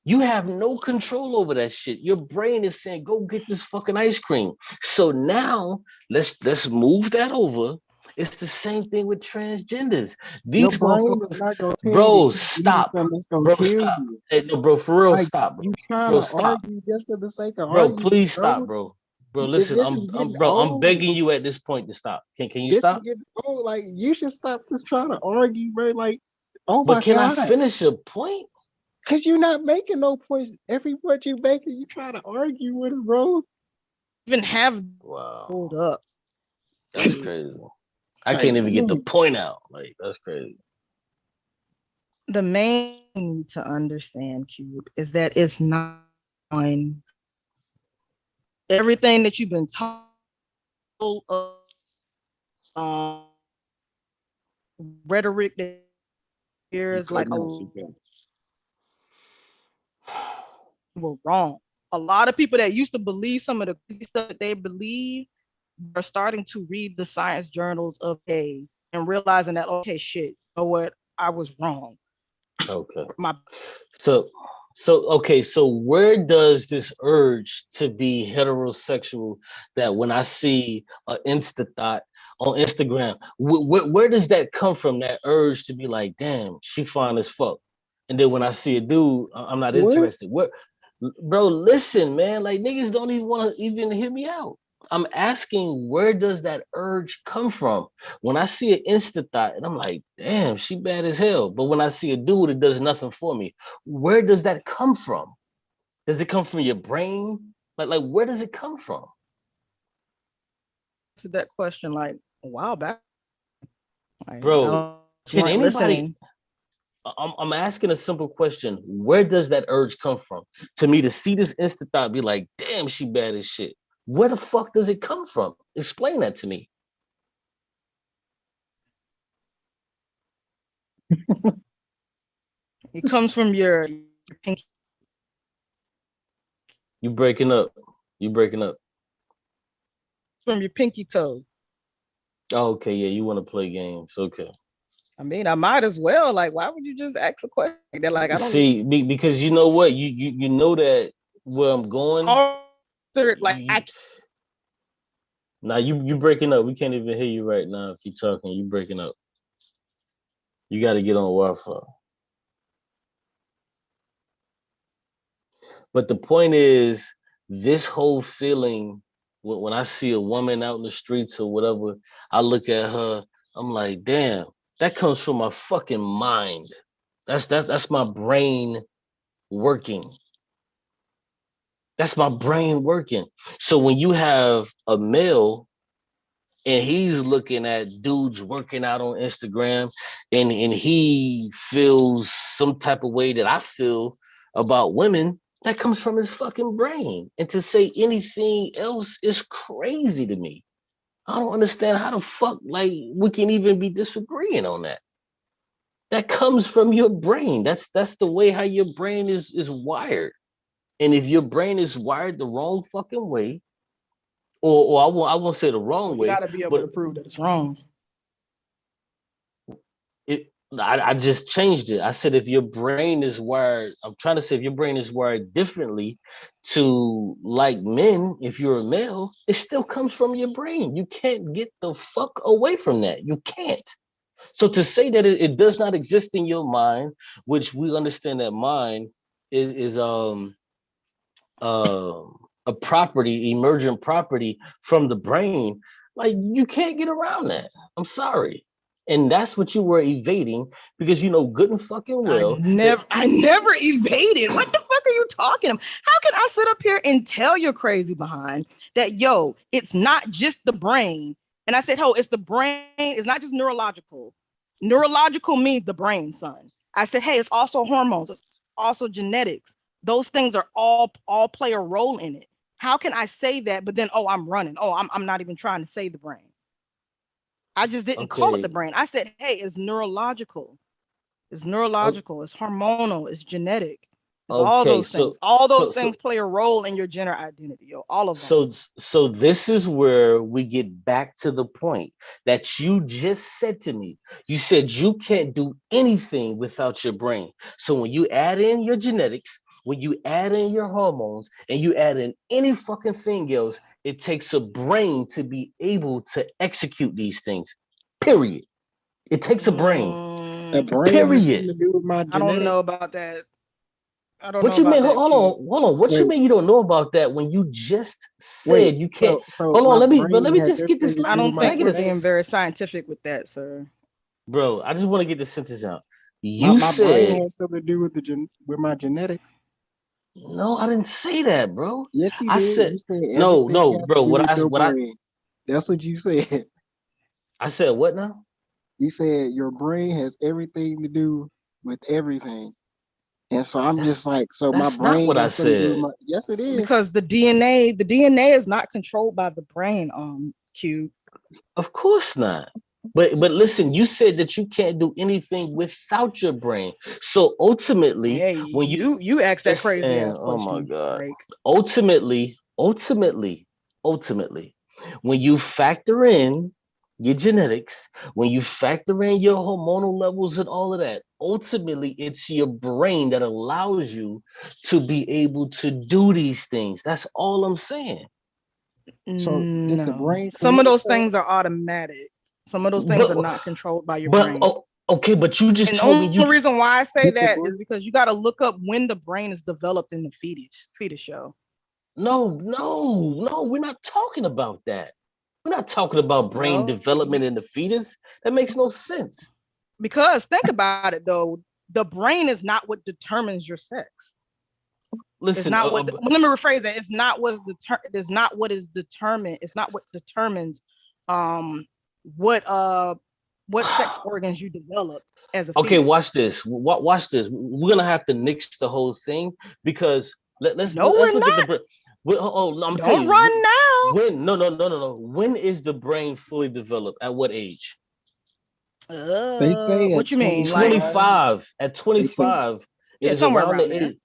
You have no control over that shit. Your brain is saying, "Go get this fucking ice cream." So now let's move that over. It's the same thing with transgenders. Your These brain is motherfuckers, not gonna tell you to bro, keep eating stop, something that's gonna bro, kill stop. you. Hey, no, bro, for real, Like, stop, you trying bro, to stop, argue just for the sake of bro. arguing, Please stop, bro. bro. Listen, This is getting bro, I'm old. begging you at this point to stop. Can you This is stop? getting old. Like, you should stop just trying to argue, bro. Like, oh But my can I god, finish a point? cause you're not making no points. Every point you making, you try to argue with it, bro. Even have Wow, hold up. that's crazy. I Like, can't even get the really, point out. Like that's crazy. The main need to understand, Cube, is that it's not on everything that you've been told um, rhetoric that you there's like couldn't a see that. were wrong. A lot of people that used to believe some of the crazy stuff that they believe are starting to read the science journals of a and realizing that okay, shit, you know what, I was wrong. Okay. My So okay, so where does this urge to be heterosexual that when I see an insta thought on Instagram, where does that come from? That urge to be like, damn, she fine as fuck. And then when I see a dude, I'm not What? interested. What bro, listen, man, like niggas don't even want to even hear me out. I'm asking where does that urge come from? When I see an insta thought and I'm like, damn, she bad as hell. But when I see a dude, it does nothing for me. Where does that come from? Does it come from your brain? Like where does it come from? to that question like a while back. Like, I Bro, don't can weren't anybody listening. I'm asking a simple question. Where does that urge come from? To me to see this instant thought be like, damn, she bad as shit. Where the fuck does it come from? Explain that to me. It comes from your pinky, You breaking up. You breaking up. from your pinky toe. Oh, okay, yeah, you want to play games. Okay. I mean, I might as well. Like, why would you just ask a question like that? Like, I don't See, because you know what? You know that where I'm going. answer it like You, I now you breaking up. We can't even hear you right now if you're talking. You breaking up. You got to get on Wi-Fi. But the point is, this whole feeling when I see a woman out in the streets or whatever, I look at her. I'm like, damn, that comes from my fucking mind. That's my brain working. That's my brain working. So when you have a male and he's looking at dudes working out on Instagram and he feels some type of way that I feel about women, that comes from his fucking brain. And to say anything else is crazy to me. I don't understand how the fuck like we can even be disagreeing on that. That comes from your brain. That's the way how your brain is wired. And if your brain is wired the wrong fucking way, or I won't say the Well, wrong you way, got to be able but to prove that it's wrong. I just changed it. I said if your brain is wired, I'm trying to say if your brain is wired differently to like men, if you're a male, it still comes from your brain. You can't get the fuck away from that. You can't. So to say that it does not exist in your mind, which we understand that mind is a property, emergent property from the brain, like you can't get around that. I'm sorry. And that's what you were evading because you know good and fucking well that I never evaded. What the fuck are you talking about? How can I sit up here and tell your crazy behind that, yo, it's not just the brain? And I said, oh, it's the brain. It's not just neurological. Neurological means the brain, son. I said, hey, it's also hormones. It's also genetics. Those things are all play a role in it. How can I say that? But then, oh, I'm running. Oh, I'm not even trying to say the brain. I just didn't call it the okay, brain. I said, hey, it's neurological. It's o- neurological, it's hormonal, it's genetic. It's all okay, those things. so All so those so things play a role in your gender identity, yo. All of them. so this is where we get back to the point that you just said to me. You said you can't do anything without your brain. So when you add in your genetics, when you add in your hormones, and you add in any fucking thing else, it takes a brain to be able to execute these things. Period. It takes a brain. The Mm, brain has Period. something to do with my I don't genetics. know about that. I don't know What you about mean? that, Hold Q. on, hold on. What you Wait, mean you don't know about that when you just wait. said you can't? So Hold on, my let brain me has just get everything this to I do line. with don't Can my I think get we're genetics. being this, very scientific with that, sir. bro? I just want to get this sentence out. My You my brain said has something to do with with my genetics. no. I didn't say that, bro. Yes, you I did. said You said no, everything no, has to bro. do with your What I brain. That's what you said. I said what now? You said your brain has everything to do with everything. And so I'm just That's like, so my that's not brain what I has something to do with said. my. Yes, it is. Because the DNA is not controlled by the brain, Q. Of course not. But listen, you said that you can't do anything without your brain. So ultimately, Hey, when you you asked that crazy listen, ass oh my question, God. Drake. Ultimately, when you factor in your genetics, when you factor in your hormonal levels and all of that, ultimately it's your brain that allows you to be able to do these things. That's all I'm saying. So did the No. brain Some of create those stuff? things are automatic. Some of those things are But not controlled by your but brain. oh, okay, but you just And the told me only you reason why I say Did the that is brain? because you got to look up when the brain is developed in the fetus show. no, we're not talking about that. We're not talking about brain Well, development in the fetus. That makes no sense. because think about it though, the brain is not what determines your sex. It's Listen, not what. Well, let me rephrase that. It's not what It's not what is determined. It's not what determines, um, what what sex organs you develop as a okay, fetus. watch this. Watch this. We're gonna have to nix the whole thing because No, we're let's look at the not. brain. Oh, I'm telling Don't you, run now. when no. When is the brain fully developed? At what age? They say at What you mean? Like, 25. 25. At They say 25, it yeah, is somewhere around around the there. age.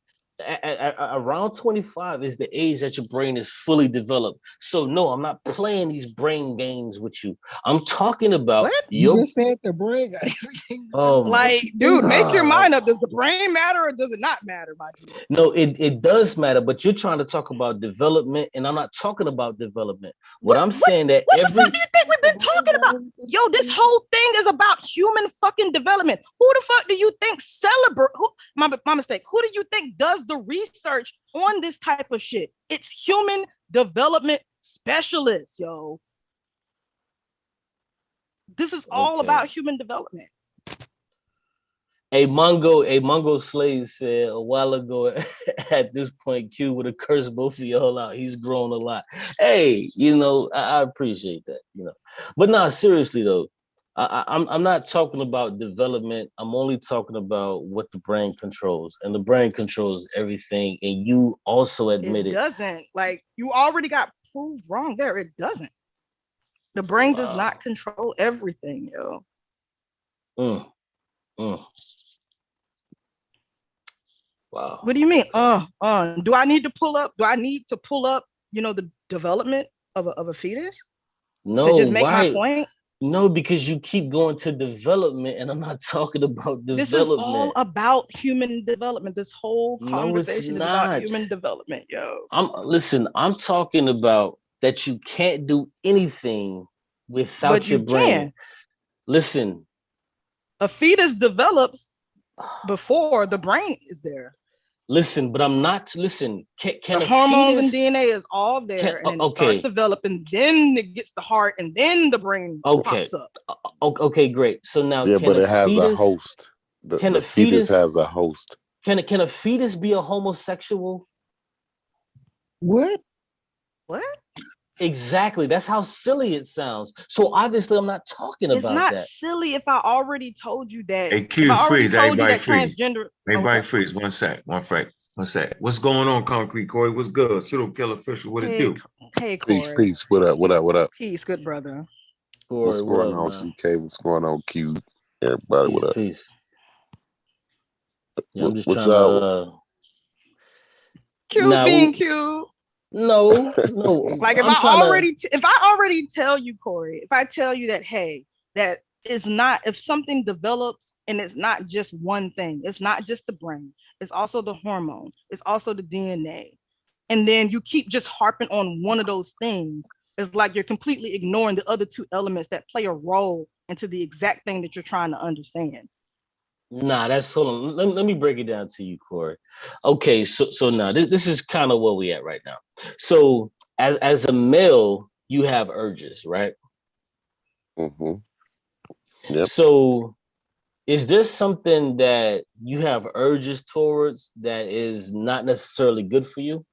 Around 25 is the age that your brain is fully developed. So no, I'm not playing these brain games with you. I'm talking about What? you your just said the brain got everything to do oh with my what Like, you dude, think. make your god. mind up. Does the brain matter or does it not matter, my G? No, it does matter, but you're trying to talk about development, and I'm not talking about development. What What I'm what saying that what the fuck do every you think we've The been brain talking got about? everything Yo, to this do. whole thing is about human fucking development. Who the fuck do you think celebrate? My mistake. Who do you think does the research on this type of shit? It's human development specialists, yo. This is all okay. about human development. A Mongo Slave said a while ago, at this point, Q would have cursed both of y'all out. He's grown a lot. Hey, I appreciate that, But nah, seriously though, I'm not talking about development. I'm only talking about what the brain controls, and the brain controls everything. And you also admit It doesn't. Like, you already got proved wrong there. It doesn't. The brain does not control everything, yo. Wow. What do you mean? Do I need to pull up? The development of a fetus No, to just make why? my point? No, because you keep going to development, and I'm not talking about development. This is all about human development. This whole conversation is about human development, yo. I'm talking about that you can't do anything without your brain. Listen. A fetus develops before the brain is there. Listen, but I'm not. Listen, can the hormones and DNA is all there, and then it starts developing. Then it gets the heart, and then the brain pops up. Okay, great. So now, but it has a host. The fetus has a host. Can a fetus be a homosexual? What? Exactly. That's how silly it sounds. So obviously, I'm not talking about that. It's not silly if I already told you that. Hey, Q, freeze. Everybody freeze. Transgender. Everybody freeze. One sec. What's going on, Concrete Corey? What's good? Pseudo Kill Official. What it do? Hey, Corey. Peace. What up? Peace, good brother. Corey, what's going on, CK? What's going on, Q? Everybody, what up? Peace. Yeah, I'm just trying to. Q being Q. No. Like if I already tell you, Corey, if I tell you that, hey, that is not, if something develops and it's not just one thing, it's not just the brain, it's also the hormone, it's also the DNA. And then you keep just harping on one of those things. It's like you're completely ignoring the other two elements that play a role into the exact thing that you're trying to understand. Nah, that's hold on. Let me break it down to you, Corey. Okay, so now this is kind of where we at right now. So as a male, you have urges, right? Mm-hmm. Yep. So is there something that you have urges towards that is not necessarily good for you?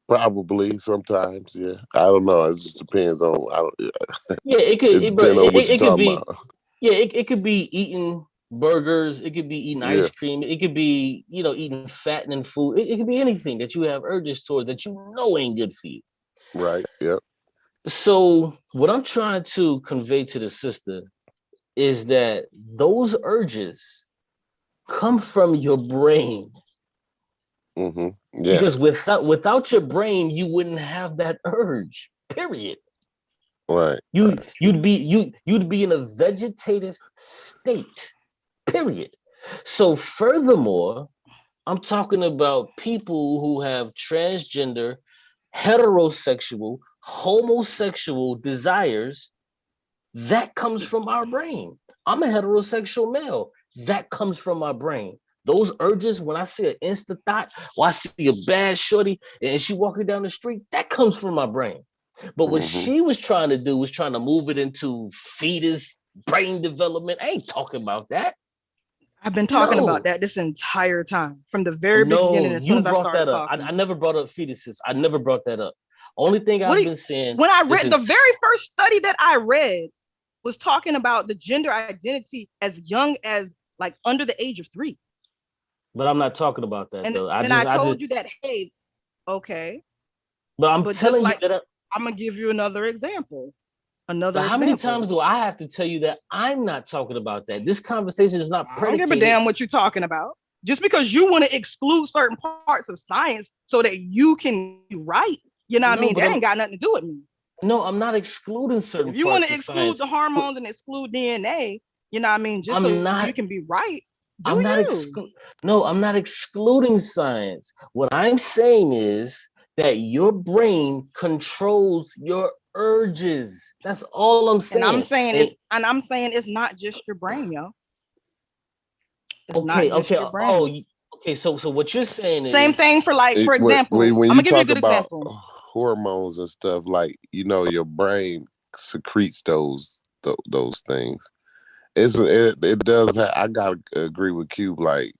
Probably sometimes, yeah. I don't know. It just depends on. Yeah, it could. It depends on what you're talking about. Yeah, it could be eating burgers. It could be eating ice cream. It could be, eating fattening food. It could be anything that you have urges towards that ain't good for you. Right. Yep. So what I'm trying to convey to the sister is that those urges come from your brain. Mm-hmm. Yeah. Because without your brain, you wouldn't have that urge. Period. Right. You'd be in a vegetative state. Period. So furthermore, I'm talking about people who have transgender, heterosexual, homosexual desires. That comes from our brain. I'm a heterosexual male. That comes from my brain. Those urges, when I see an instant thought, or I see a bad shorty and she walking down the street, that comes from my brain. But what she was trying to do was trying to move it into fetus brain development. I ain't talking about that. I've been talking about that this entire time, from the very beginning. As soon as I started talking, I never brought up fetuses. I never brought that up. Only thing I've been saying. When I read the very first study that I read was talking about the gender identity as young as like under the age of 3. But I'm not talking about that though. I told you that, hey, okay. But I'm telling you that I'm gonna give you another example. How many times do I have to tell you that I'm not talking about that? This conversation is not predicated. I don't give a damn what you're talking about. Just because you want to exclude certain parts of science so that you can be right, you know what I mean? That ain't got nothing to do with me. No, I'm not excluding certain parts. If you want to exclude the hormones and exclude DNA, you know what I mean? Just so you can be right. I'm not excluding science. What I'm saying is that your brain controls your urges. That's all I'm saying. And I'm saying it's not just your brain, yo. It's not just your brain. Okay. So what you're saying is same thing for for example. When I'm you gonna give you a talk good about example. Hormones and stuff, like your brain secretes those things, it does. I gotta agree with Cube. Like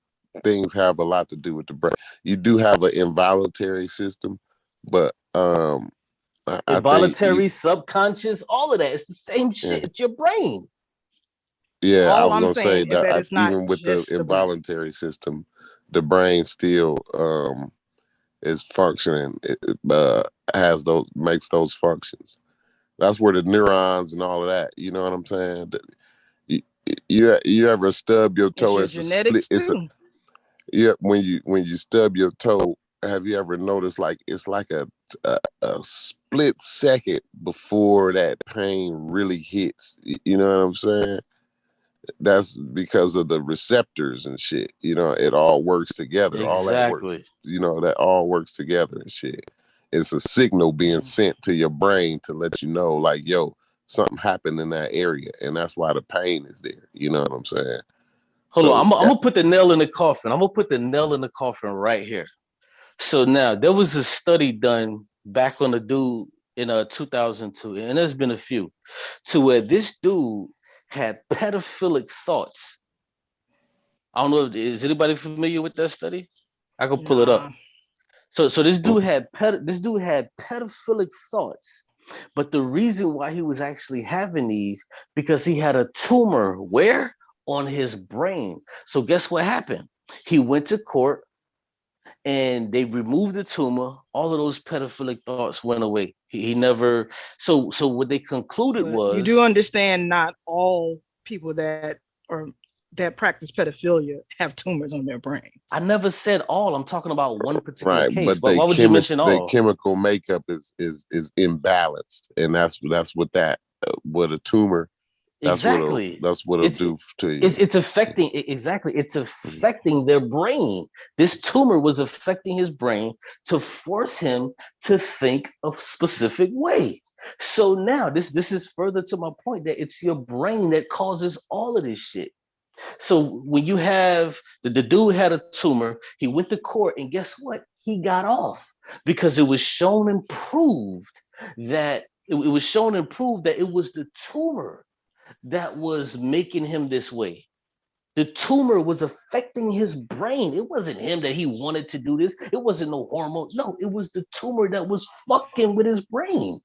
things have a lot to do with the brain. You do have an involuntary system, but I think Involuntary, subconscious, all of that. It's the same yeah, shit. It's your brain. yeah. I All was I'm gonna say saying is that that it's not even with the just the brain. involuntary system, the brain still is functioning. It has those makes those functions. That's where the neurons and all of that. You know what I'm saying? You, you ever stub your It's toe? your It's a split. genetics too. Yeah. When you stub your toe, have you ever noticed like it's like a split second before that pain really hits? You know what I'm saying? That's because of the receptors and shit. You know, it all works together. All that works. Exactly. You know, that all works together and shit. It's a signal being Yeah. sent to your brain to let you know, like, yo, something happened in that area, and that's why the pain is there. You know what I'm saying? Hold on. So, I'm gonna put the nail in the coffin. I'm gonna put the nail in the coffin right here. So now there was a study done back on the dude in 2002, and there's been a few, to where this dude had pedophilic thoughts. I don't know. Is anybody familiar with that study? I can pull it up. Nah. So this dude had pedophilic thoughts, but the reason why he was actually having these because he had a tumor where on his brain. So guess what happened? He went to court and they removed the tumor. All of those pedophilic thoughts went away. He never. So what they concluded But you do was understand not all people that or that practice pedophilia have tumors on their brains. I never said all. I'm talking about one particular right, case. but Why would you mention they all? chemical makeup is imbalanced, and that's what that what a tumor. Exactly. That's what it'll It's do to you. it's affecting exactly. It's affecting their brain. This tumor was affecting his brain to force him to think a specific way. So now this is further to my point that it's your brain that causes all of this shit. So when you have the dude had a tumor, he went to court, and guess what? He got off because it was shown and proved that it was shown and proved that it was the tumor that was making him this way. The tumor was affecting his brain. It wasn't him that he wanted to do this. It wasn't no hormone. No, it was the tumor that was fucking with his brain.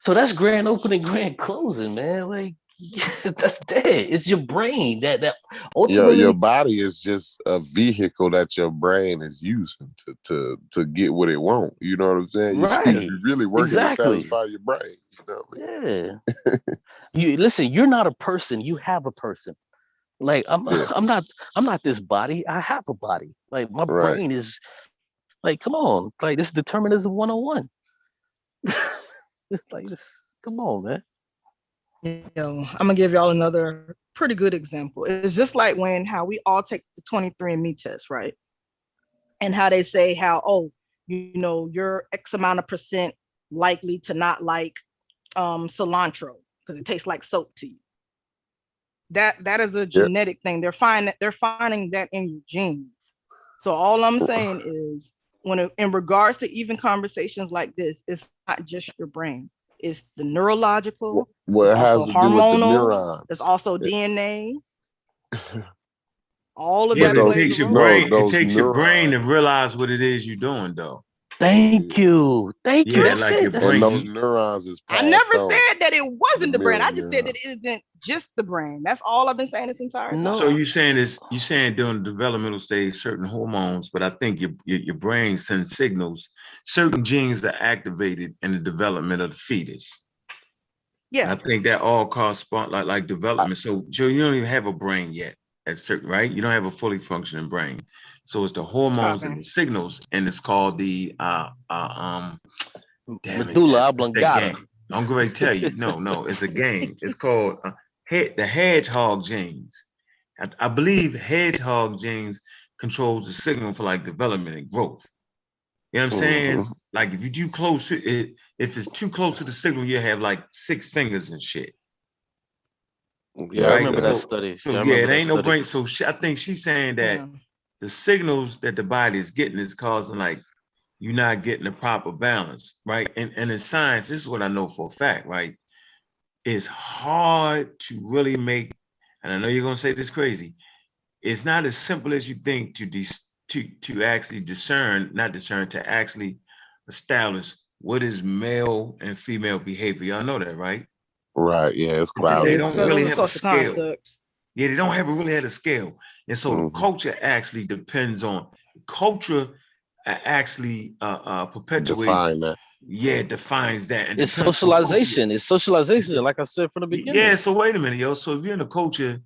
So that's grand opening, grand closing, man. Like that's dead. It's your brain that Your ultimately body is just a vehicle that your brain is using to get what it wants. You know what I'm saying? right. You're really working to Exactly. satisfy your brain. You know what I mean? Yeah. You listen, you're not a person, you have a person. Like Yeah, I'm not this body. I have a body. Like my right. brain is like, come on. Like this is determinism 101. It's like this, come on, man. I'm gonna give y'all another pretty good example. It's just like when how we all take the 23andMe test, right? And how they say how, oh, you're X amount of percent likely to not like cilantro because it tastes like soap to you. That is a Yeah. genetic thing. They're finding that in your genes. So all I'm saying is in regards to even conversations like this, it's not just your brain. It's the neurological, Well, it's it has also to do with the hormonal, it's neurons. also DNA. All of Yeah, But that but it those plays a takes your role. brain, it those takes your brain to neurons realize what it is you're doing, though. Thank you. Thank you. Yeah, That's like your it. and That's those brain. neurons is I passed never on. said that it The wasn't the brain. mirror I just said that neurons. it isn't just the brain. That's all I've been saying this entire So no. time. you saying during the developmental stage, certain hormones, but I think your brain sends signals. Certain genes are activated in the development of the fetus. And I Yeah, think that all correspond like I, development. So Joe, you don't even have a brain yet. At certain right, you don't have a fully functioning brain. So it's the hormones and copy. the signals, and it's called the damn it, Medulla what's that oblongata. game? I'm going to tell you. No, it's a game. It's called the hedgehog genes. I believe hedgehog genes controls the signal for like development and growth. You know what I'm saying? mhm. Like if you're too close to it, if it's too close to the signal, you have like 6 fingers and shit, Yeah, I Yep. right? remember that Yep. study. So Yeah, I yeah, remember it that ain't no study. brain. So I think she's saying that Yeah. the signals that the body is getting is causing like you're not getting the proper balance, right? And in science, this is what I know for a fact, right? It's hard to really make and I know you're gonna say this crazy. It's not as simple as you think to actually to actually establish what is male and female behavior. Y'all know that, right? Right. Yeah, it's They cloudy. don't Because really those are have a social scale. constructs. Yeah, they don't have really had a scale. And so the culture actually depends on culture actually perpetuates, Define that. defines that and It's depends on culture. socialization. It's socialization, like I said from the beginning. Yeah, so wait a minute, yo. So if you're in a culture,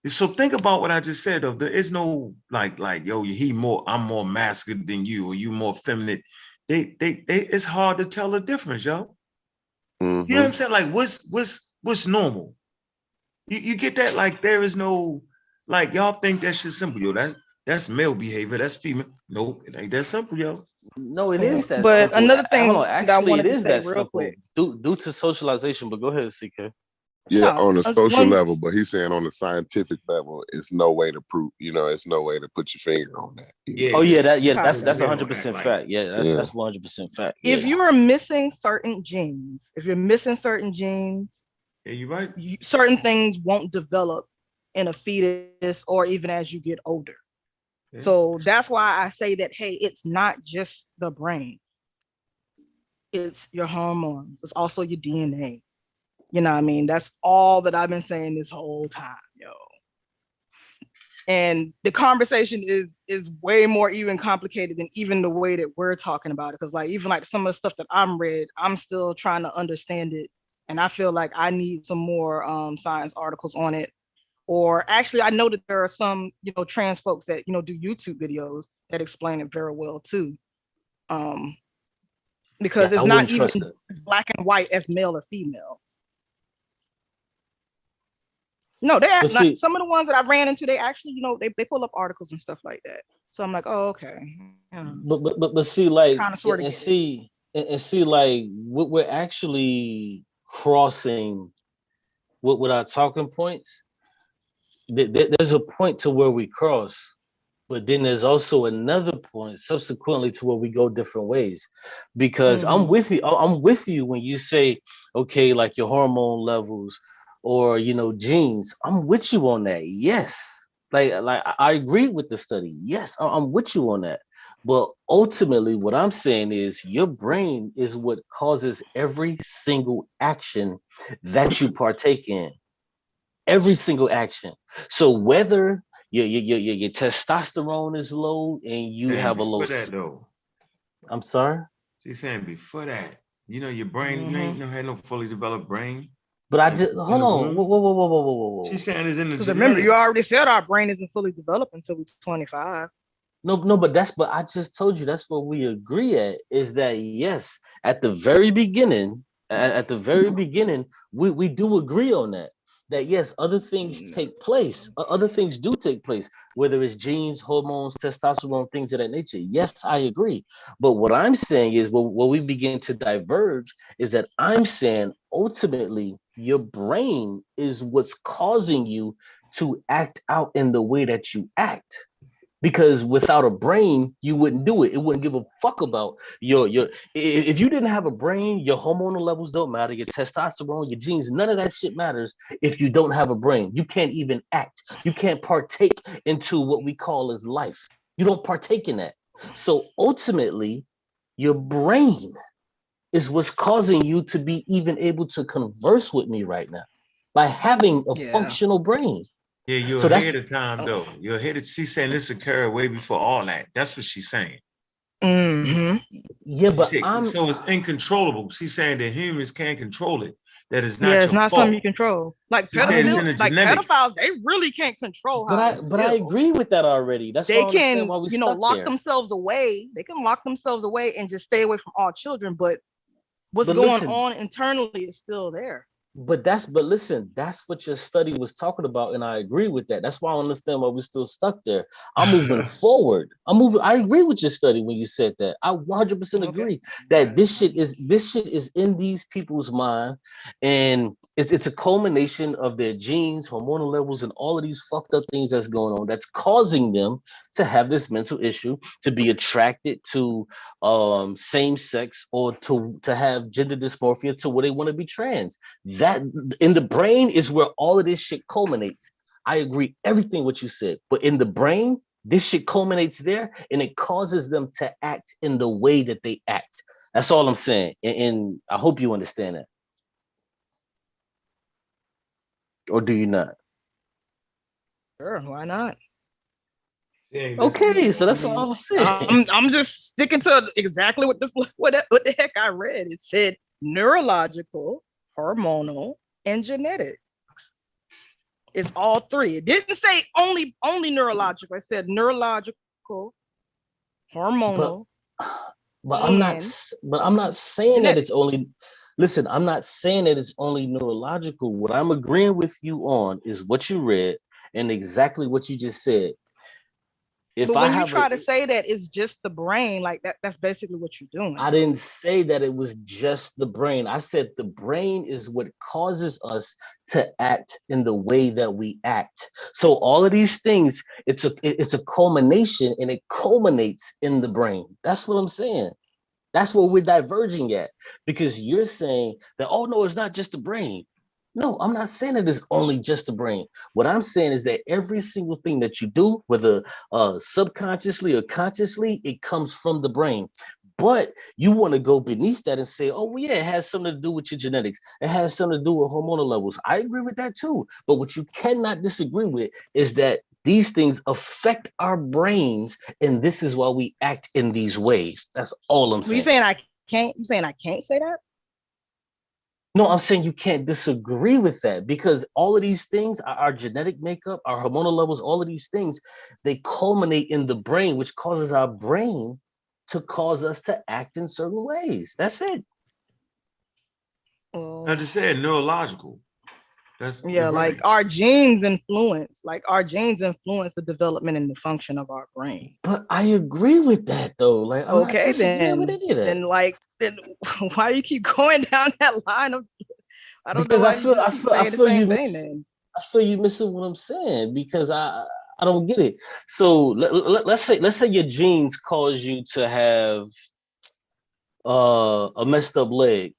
so think about what I just said of there is no yo, I'm more masculine than you, or you more feminine. They it's hard to tell the difference, yo. You know what I'm saying? Like what's normal? You get that? Like there is no, like y'all think that shit's simple, yo. That's male behavior, that's female. Nope, it ain't that simple, yo. No, it is that But simple. another Hold thing on, that I actually, it wanted to is say that real simple quick. due to socialization. But go ahead, CK. Yeah, No, on a as social one- level, but he's saying on a scientific level, it's no way to prove, it's no way to put your finger on that. Yeah. Oh yeah, that's We ain't gonna 100% act fact. Yeah, Yeah. that's 100% fact. if Yeah. you are missing certain genes, Yeah, you right. certain things won't develop in a fetus or even as you get older. Yeah. So that's why I say that, hey, it's not just the brain. It's your hormones. It's also your DNA. You know what I mean? That's all that I've been saying this whole time, yo. And the conversation is way more even complicated than even the way that we're talking about it. Because like even like some of the stuff that I'm still trying to understand it. And I feel like I need some more science articles on it. Or actually, I know that there are some, trans folks that, do YouTube videos that explain it very well too. Because I it's wouldn't not even trust it. as black and white as male or female. No, they act like some of the ones that I ran into, they actually, they pull up articles and stuff like that. So I'm like, oh, okay. Yeah. But see, like, Kind of sort of see, like, what we're actually crossing with our talking points. There's a point to where we cross, but then there's also another point subsequently to where we go different ways. Because I'm with you. I'm with you when you say, okay, like your hormone levels or genes. I'm with you on that. Yes. Like I agree with the study. Yes, I'm with you on that. But ultimately, what I'm saying is your brain is what causes every single action that you partake in. Every single action. So whether your testosterone is low and you have a low. Before that though. I'm sorry. She's saying before that, your brain, you ain't had no fully developed brain. But I just hold on. Whoa. She's saying it's in the because remember, genetics. you already said our brain isn't fully developed until we're 25. No, but I just told you that's what we agree at is that yes, at the very beginning, we do agree on that. That yes, other things take place. Other things do take place, whether it's genes, hormones, testosterone, things of that nature. Yes, I agree. But what I'm saying is, where we begin to diverge is that I'm saying ultimately your brain is what's causing you to act out in the way that you act. Because without a brain, you wouldn't do it. It wouldn't give a fuck about your. If you didn't have a brain, your hormonal levels don't matter. Your testosterone, your genes, none of that shit matters if you don't have a brain. You can't even act. You can't partake into what we call as life. You don't partake in that. So ultimately, your brain is what's causing you to be even able to converse with me right now by having a functional brain. Yeah, you're So ahead of time though. You're ahead of. She's saying this occurred way before all that. That's what she's saying. Yeah, but so it's uncontrollable. She's saying that humans can't control it. That is not it's your not fault. something you control. Like genetics. pedophiles, they really can't control how. But I agree with that already. That's why I understand why we stuck lock there. themselves away. They can lock themselves away and just stay away from all children. But what's going on internally is still there. But listen, that's what your study was talking about, and I agree with that. That's why I understand why we're still stuck there. I'm moving forward. I agree with your study when you said that. I 100% agree that this shit is in these people's mind, and it's a culmination of their genes, hormonal levels, and all of these fucked up things that's going on that's causing them to have this mental issue, to be attracted to same sex, or to have gender dysmorphia, to where they want to be trans. That in the brain is where all of this shit culminates. I agree everything what you said. But in the brain, this shit culminates there, and it causes them to act in the way that they act. That's all I'm saying, and I hope you understand that. Or do you not? Sure, why not? Okay, so that's all I was saying. I'm just sticking to exactly what the heck I read. It said neurological, hormonal, and genetic. It's all three. It didn't say only neurological. It said neurological, But hormonal, but and I'm not saying that it's genetics. only. Listen, I'm not saying that it's only neurological. What I'm agreeing with you on is what you read and exactly what you just said. If But I when you have a, try to say that it's just the brain, like that's basically what you're doing. I didn't say that it was just the brain. I said the brain is what causes us to act in the way that we act. So all of these things, it's a culmination, and it culminates in the brain. That's what I'm saying. That's where we're diverging at, because you're saying that, oh no, it's not just the brain. No, I'm not saying that it's only just the brain. What I'm saying is that every single thing that you do, whether subconsciously or consciously, it comes from the brain. But you want to go beneath that and say, oh, well, yeah, it has something to do with your genetics. It has something to do with hormonal levels. I agree with that too. But what you cannot disagree with is that these things affect our brains, and this is why we act in these ways. That's all I'm Were you saying. saying I can't? You saying I can't say that? No, I'm saying you can't disagree with that, because all of these things, our genetic makeup, our hormonal levels, all of these things, they culminate in the brain, which causes our brain to cause us to act in certain ways. That's it. I just said neurological. That's Yeah, you're like right. our genes influence, the development and the function of our brain. But I agree with that though. Like I'm not Okay, disagreeing with any of that. then why do you keep going down that line of? I don't know Because why you just keep I saying the feel same you thing. miss Then I feel you missing what I'm saying, because I don't get it. So let's say your genes cause you to have a messed up leg,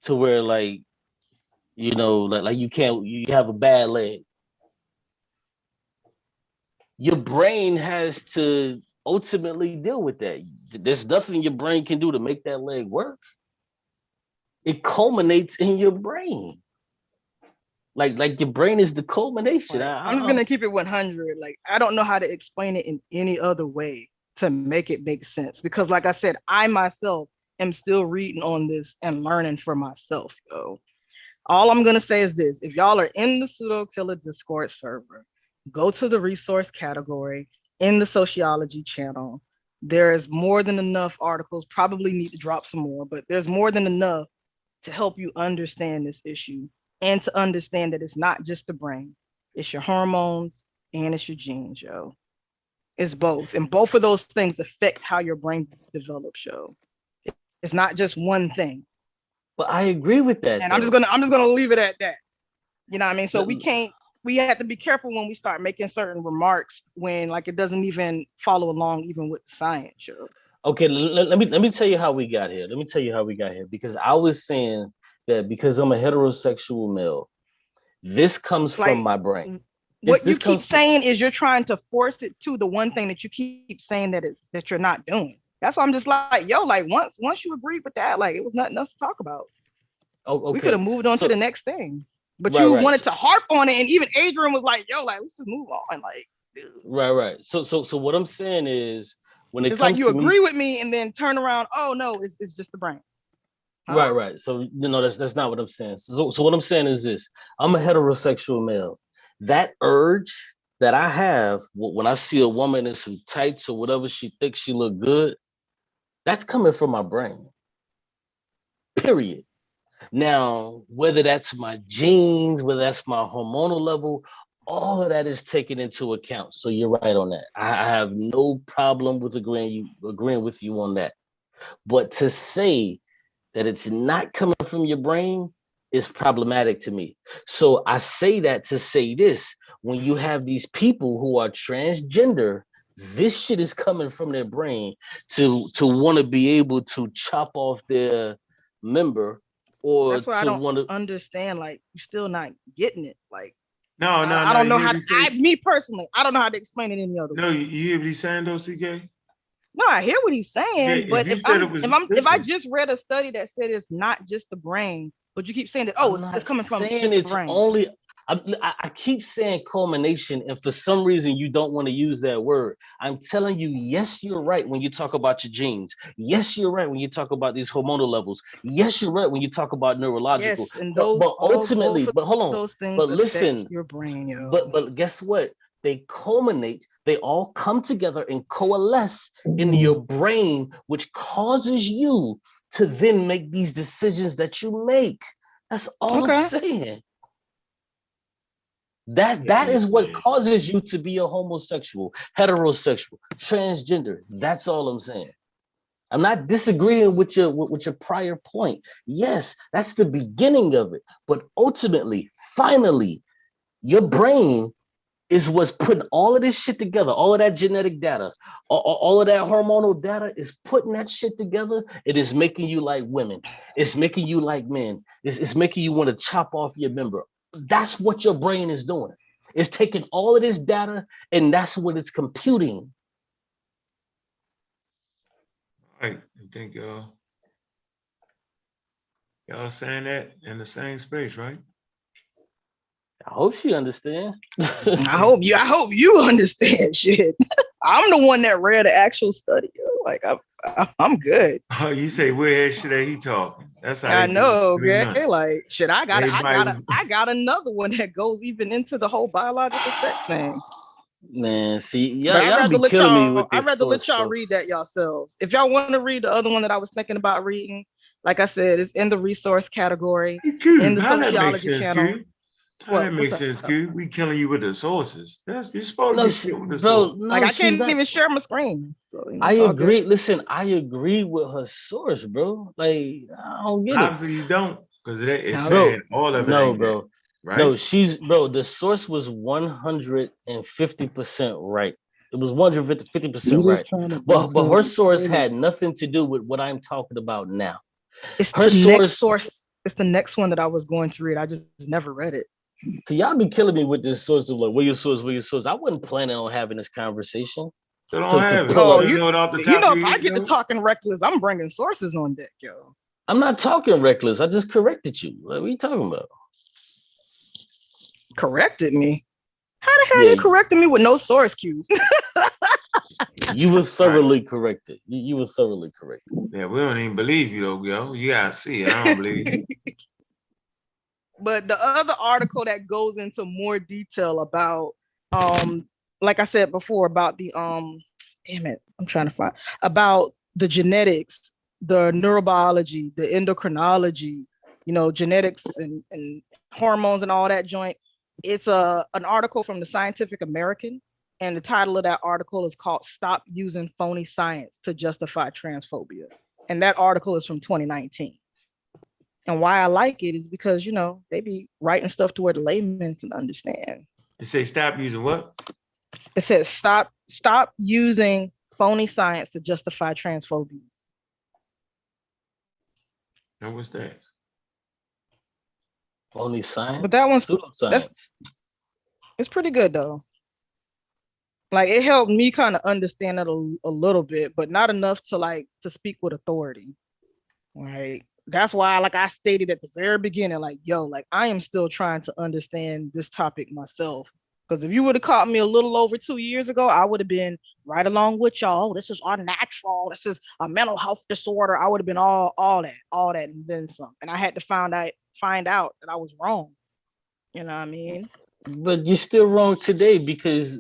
to where, like, like you have a bad leg. Your brain has to ultimately deal with that. There's nothing your brain can do to make that leg work. It culminates in your brain. Like your brain is the culmination. like I'm just gonna keep it 100. Like I don't know how to explain it in any other way to make it make sense, because like I said, I myself am still reading on this and learning for myself. Yo, all I'm gonna say is this: if y'all are in the pseudo killer Discord server, go to the resource category in the sociology channel. There is more than enough articles. Probably need to drop some more, but there's more than enough to help you understand this issue and to understand that it's not just the brain, it's your hormones and it's your genes, yo. It's both. And both of those things affect how your brain develops, yo. It's not just one thing. But I agree with that And though. I'm just gonna leave it at that. You know what I mean? So Let, we have to be careful when we start making certain remarks when like it doesn't even follow along even with the science, yo. okay, let me tell you how we got here. Let me tell you how we got here, because I was saying that because I'm a heterosexual male, this comes from Like my brain. This what you this keep comes from saying is you're trying to force it to the one thing that you keep saying that you're not doing. That's why I'm just like, yo, like once you agreed with that, like it was nothing else to talk about. oh, We could have okay. moved on to the So next thing. But right, you right. wanted So, to harp on it, and even Adrian was like, yo, like let's just move on. Like, dude. right. So what I'm saying is, when it It's like comes you to me, agree with me and then turn around, oh no, it's just the brain. Huh? right. So that's not what I'm saying. So what I'm saying is this: I'm a heterosexual male. That urge that I have when I see a woman in some tights or whatever she thinks she look good, that's coming from my brain. Period. Now, whether that's my genes, whether that's my hormonal level, all of that is taken into account. So you're right on that. I have no problem with agreeing with you on that. But to say that it's not coming from your brain is problematic to me. So I say that to say this: when you have these people who are transgender, this shit is coming from their brain to want to be able to chop off their member, or That's why I to don't want to. understand. Like, you're still not getting it. Like, No, I don't know you hear how me to, say- me personally, I don't know how to explain it any other way. No, you hear what he's saying though, CK? No, I hear what he's saying, Yeah, but if you if said I'm it was- if I'm if I listen. just read a study that said it's not just the brain, but you keep saying that I'm it's not coming from saying just the it's brain. only. I keep saying culmination, and for some reason you don't want to use that word. I'm telling you, yes, you're right when you talk about your genes. Yes, you're right when you talk about these hormonal levels. Yes, you're right when you talk about neurological. Yes, and but those ultimately, both of but hold on. those things But affect listen, your brain, yo. but guess what? They culminate. They all come together and coalesce in your brain, which causes you to then make these decisions that you make. That's all I'm saying. That is what causes you to be a homosexual, heterosexual, transgender. That's all I'm saying. I'm not disagreeing with your prior point. Yes, that's the beginning of it. But ultimately, finally, your brain is what's putting all of this shit together, all of that genetic data, all of that hormonal data is putting that shit together. It is making you like women. It's making you like men. It's making you want to chop off your member. That's what your brain is doing. It's taking all of this data and that's what it's computing. All right, I think y'all saying that in the same space, right? I hope she understands. I hope you understand shit. I'm the one that read the actual study. Like I'm good. Oh, you say where should he talking? That's how I they know, do it. okay. Like shit, I got Everybody another one that goes even into the whole biological sex thing. Man, see, But y'all be killing me with this. I'd rather let y'all read that yourselves. If y'all want to read the other one that I was thinking about reading, like I said, it's in the resource category in the sociology channel. How that makes sense, Q? We killing you with the sources. That's you're supposed to get with the bro, source. Like I can't even share my screen. So, I agree. Listen, I agree with her source, bro. Like I don't get it. Obviously, you don't, because it's saying all of it. No, ain't bro. That, right? No, the source was 150% right. It was 150% right. But her source had nothing to do with what I'm talking about now. It's her next source. It's the next one that I was going to read. I just never read it. So y'all be killing me with this source of like, where your source, where your source. I wasn't planning on having this conversation. You know, if I get to talking reckless, I'm bringing sources on deck, yo. I'm not talking reckless. I just corrected you. What are you talking about? Corrected me? How the hell you corrected me with no source, Q? You were thoroughly corrected. You were thoroughly corrected. Yeah, we don't even believe you though, yo. You gotta see it. I don't believe you. But the other article that goes into more detail about, like I said before, about the damn it, I'm trying to find about the genetics, the neurobiology, the endocrinology, genetics and hormones and all that joint. It's an article from the Scientific American, and the title of that article is called "Stop Using Phony Science to Justify Transphobia," and that article is from 2019. And why I like it is because, they be writing stuff to where the layman can understand. It say stop using what? It says stop using phony science to justify transphobia. And what's that? Phony science? But that one's pseudoscience. It's pretty good though. Like it helped me kind of understand it a little bit, but not enough to speak with authority. Right. That's why, like I stated at the very beginning, I am still trying to understand this topic myself. Because if you would have caught me a little over 2 years ago, I would have been right along with y'all. This is unnatural. This is a mental health disorder. I would have been all that, and then some. And I had to find out that I was wrong. You know what I mean? But you're still wrong today because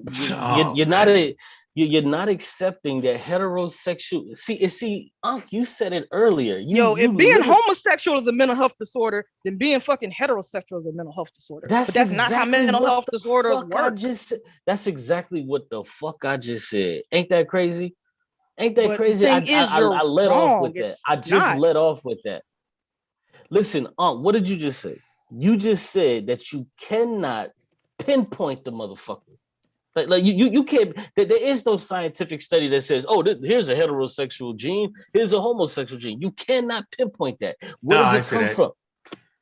you're not accepting that heterosexual. See, Unc, you said it earlier. If being homosexual is a mental health disorder, then being fucking heterosexual is a mental health disorder. That's not how mental health disorders work. That's exactly what the fuck I just said. Ain't that crazy? Ain't that crazy? I let off with that. I just let off with that. Listen, Unc, what did you just say? You just said that you cannot pinpoint the motherfucker. Like you can't. There is no scientific study that says, "Oh, here's a heterosexual gene, here's a homosexual gene." You cannot pinpoint that. Where does it come from?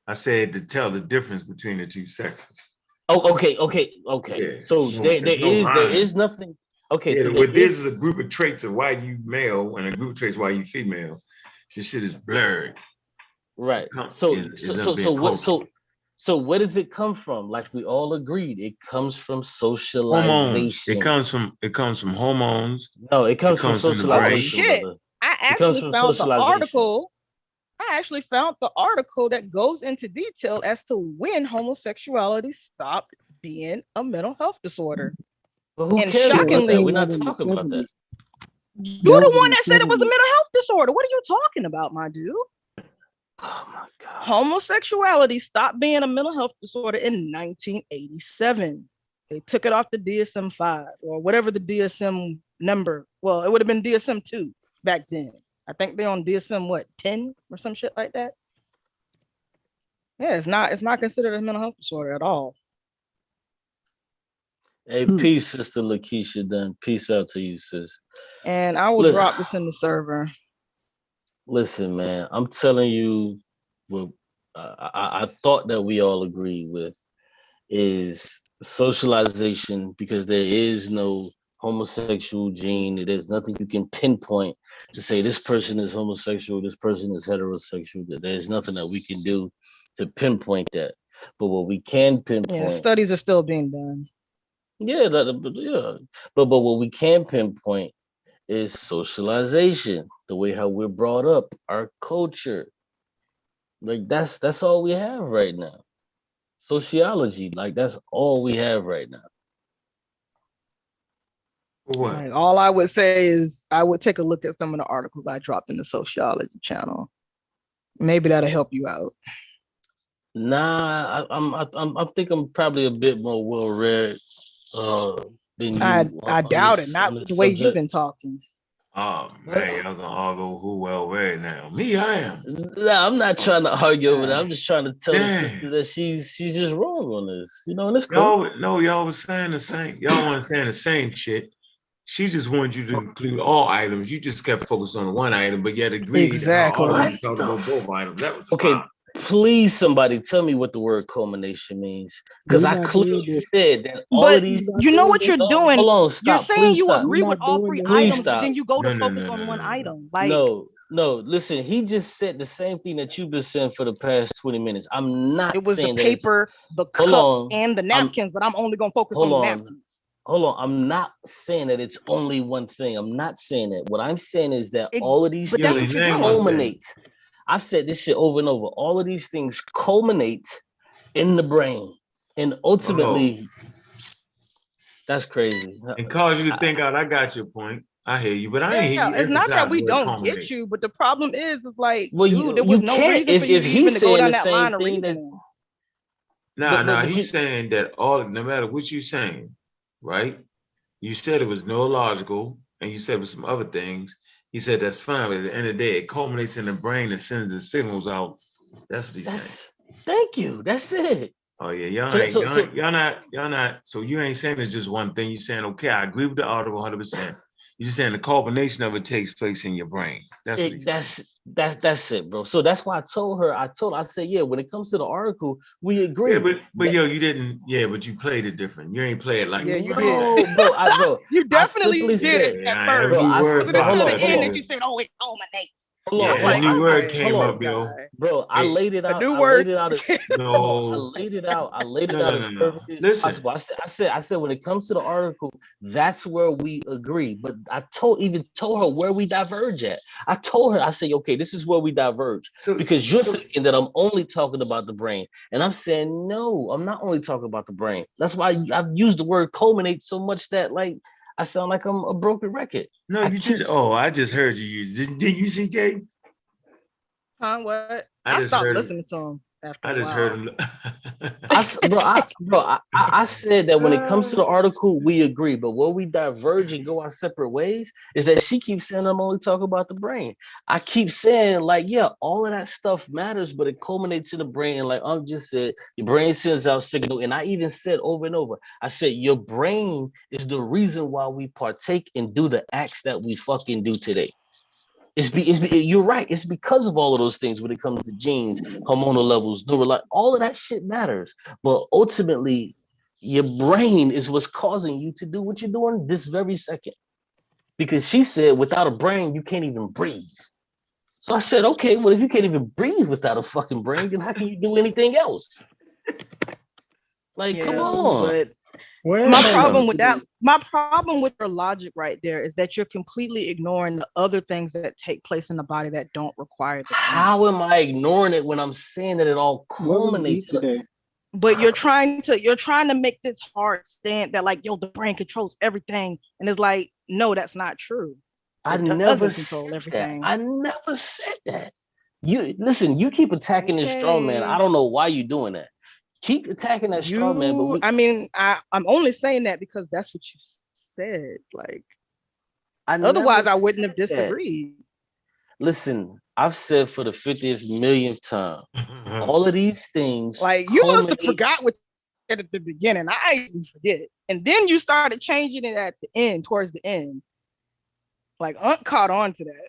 I said to tell the difference between the two sexes. Oh, okay. Yeah. So there There's no line. is nothing. Okay, Yeah, so there what this is is a group of traits of why you male and a group of traits why you female. This shit is blurred. right. It's up being cultural. So where does it come from? Like we all agreed, it comes from Hormones. socialization. It comes from hormones. No, it It comes from comes from the Oh brain. socialization, shit. brother. I It comes actually from found the socialization. article. I actually found the article that goes into detail as to when homosexuality stopped being a mental health disorder. But who And cares Yeah, that about that? shockingly, We're came not out in the talking about that. 70s. you're That the was in one the that said it was a 70s. mental health disorder. What are you talking about, my dude? Oh my god. Homosexuality stopped being a mental health disorder in 1987. They took it off the DSM-5 or whatever the DSM number. Well, it would have been DSM-2 back then. I think they're on DSM what 10 or some shit like that. Yeah, it's not considered a mental health disorder at all. Hey, peace, sister Lakeisha. Then peace out to you, sis. And I will Listen, drop this in the server. listen, man. I'm telling you, what I thought that we all agree with is socialization, because there is no homosexual gene. There's nothing you can pinpoint to say this person is homosexual, this person is heterosexual. There's nothing that we can do to pinpoint that. But what we can pinpoint, Yeah, studies are still being done. yeah, but what we can pinpoint is socialization, the way how we're brought up, our culture. Like that's all we have right now. Sociology, like that's all we have right now. For what? Like, all I would say is I would take a look at some of the articles I dropped in the sociology channel. Maybe that'll help you out. Nah, I think I'm probably a bit more well read uh than I you doubt it. Not on the this way you've subject. been talking. Oh man, y'all gonna argue who well read now. Me, I am. Nah, I'm not trying to argue over that. I'm just trying to tell the sister Damn. that she's just wrong on this. You know, and it's cool. Y'all was saying the same. Y'all weren't saying the same shit. She just wanted you to include all items. You just kept focused on one item, but yet agreed how all of Exactly. you talked about both items. That was the Okay, problem. please somebody tell me what the word culmination means. Because We're I not doing clearly this. said that all But of these We're not you know doing what this. you're no, doing. hold on, You're stop, saying please you stop. agree We're with not all doing three this. Please items, but stop. then you go to No, focus on one no. item. Like, No, listen, he just said the same thing that you've been saying for the past 20 minutes. I'm not it was the saying that it's paper, the hold cups, on. and the I'm napkins, but I'm only gonna focus hold on the on. napkins. Hold on. I'm not saying that it's only one thing. I'm not saying that. What I'm saying is that all of these But that's things what you're name doing. one thing. culminate. I've said this shit over and over. All of these things culminate in the brain. And ultimately, that's crazy. And cause you to think out, I got your point. I hear you, but I ain't hear Yeah, you it's not that emphasize we the word don't get culminate. you, but the problem is like, well, dude, there you was no can't reason for you if to he's even to go saying down the that same line of thing that reasoning. Nah, but he's saying that no matter what you're saying, right? You said it was neurological, and you said it was some other things. He said that's fine, but at the end of the day, it culminates in the brain and sends the signals out. That's what he's saying. Thank you. That's it. Oh yeah, y'all So, ain't, so, so y'all not. So you ain't saying it's just one thing. You're saying, okay, I agree with the article 100%. You're just saying the culmination of it takes place in your brain. That's what he's saying. that's it, bro. So that's why I told her. I said, yeah. When it comes to the article, we Yeah, agree. but yo, you didn't. Yeah, but you played it different. You ain't play it like Yeah, me. you I ain't did. saying. Bro. You I definitely simply did said, it at Yeah, first. bro. every It word wasn't popped until up. the end Hold that on. you said, "Oh, it culminates." Hold Yeah, on, I'm a hold like, on. new word okay, came Hold up, on, this yo. guy. bro. I Hey, laid it A out. new I word. laid it out as bro. I no, laid it out. I laid it no, out no, as no, no. perfectly as Listen, possible. I said when it comes to the article, that's where we agree. But I even told her where we diverge at. I told her, I said, okay, this is where we diverge. so, Because you're so thinking that I'm only talking about the brain. And I'm saying, no, I'm not only talking about the brain. That's why I've used the word culminate so much that like I sound like I'm a broken record. no, I you keep just. Oh, I just heard you use. Did you see K? Huh? What? I I just stopped heard him. listening to him after I a just heard while. him. I said that when it comes to the article, we agree, but where we diverge and go our separate ways is that she keeps saying I'm only talking about the brain. I keep saying, like, yeah, all of that stuff matters, but it culminates in the brain. And like just said, your brain sends out signal. And I even said over and over, I said, your brain is the reason why we partake and do the acts that we fucking do today. You're right. It's because of all of those things when it comes to genes, hormonal levels, all of that shit matters. But ultimately, Your brain is what's causing you to do what you're doing this very second. Because she said, without a brain, you can't even breathe. So I said, okay, well, if you can't even breathe without a fucking brain, then how can you do anything else? Like, come on. But What my that problem with have to that, do? my problem with your logic right there is that you're completely ignoring the other things that take place in the body that don't require the brain. How am I ignoring it when I'm saying that it all What we eat culminates? today? But you're trying to make this hard stand that like, yo, the brain controls everything. And it's like, no, that's not true. I It never doesn't control said that. everything. I never said that. You listen, you keep attacking this straw man. I Okay. don't know why you're doing that. Keep attacking that straw man, but I'm only saying that because that's what you said. Like, I otherwise never I wouldn't have said that. disagreed. Listen, I've said for the 50th millionth time, all of these things Like, you must have culminate. forgot what you said at the beginning. I didn't forget. And then you started changing it at the end, towards the end. Like, Aunt caught on to that.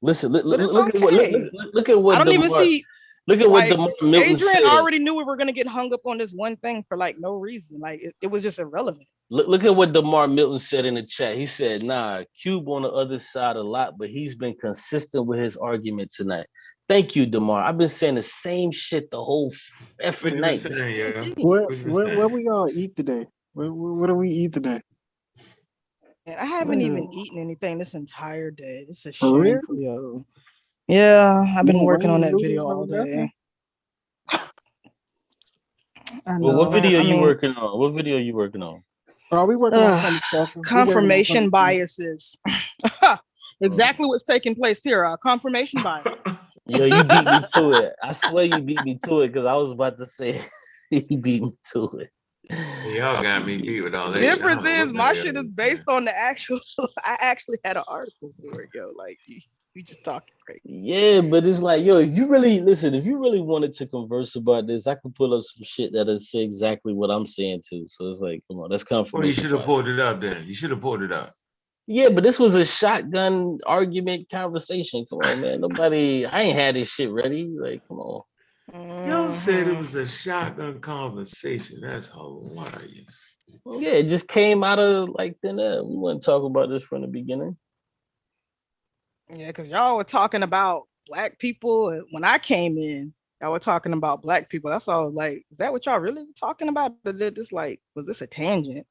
Listen, But it's look at what okay. look at what I don't even see. look at what Like, DeMar Milton Adrian said. already knew we were gonna get hung up on this one thing for like no reason. Like, it was just irrelevant. Look at what DeMar Milton said in the chat. He said, nah, Cube on the other side a lot, but he's been consistent with his argument tonight. Thank you, DeMar. I've been saying the same shit the whole effing What you been night. saying, yeah? What we all eat today? What do we eat today? And I haven't even eaten anything this entire day. It's a For real? shameful, yo. Yeah, I've been No working on rain, that video noodles, all no day. nothing? I Well, know. what video I you mean, working on? What video you working on? Oh, we working on something special. confirmation biases. Exactly what's taking place here. Confirmation biases. Yo, you beat me to it. I swear you beat me to it because I was about to say you beat me to it. Y'all got me beat with all that. Difference is my shit is based on the actual. I actually had an article for it, yo. Like, you just talking crazy. Yeah, but it's like, yo, if you really wanted to converse about this, I could pull up some shit that'll say exactly what I'm saying too. So it's like, come on, that's confirmation. Well, you should have pulled it up then. You should have pulled it up. Yeah, but this was a shotgun argument conversation. Come on, man. I ain't had this shit ready. Like, come on. Y'all said it was a shotgun conversation. That's hilarious. Yeah, it just came out of like thin air. We wouldn't talk about this from the beginning. Yeah, because y'all were talking about black people. When I came in, y'all were talking about black people. That's all. Like, is that what y'all really were talking about? Or did this, like, was this a tangent?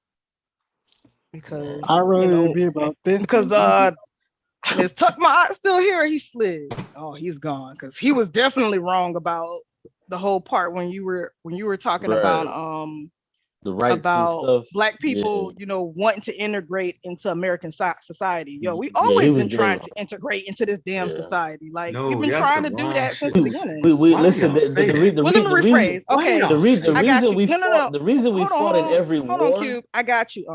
Because I'd rather it be about this. Because is Tuck My still here? He slid. Oh, he's gone. Because he was definitely wrong about the whole part when you were talking about the rights about and stuff. Black people, wanting to integrate into American society. Yo, we always been trying to integrate into this damn society. Like, we've been trying to do that since the beginning. We listen. Well, let me rephrase. Okay, The reason we fought in every war. Hold on, Cube. I got you.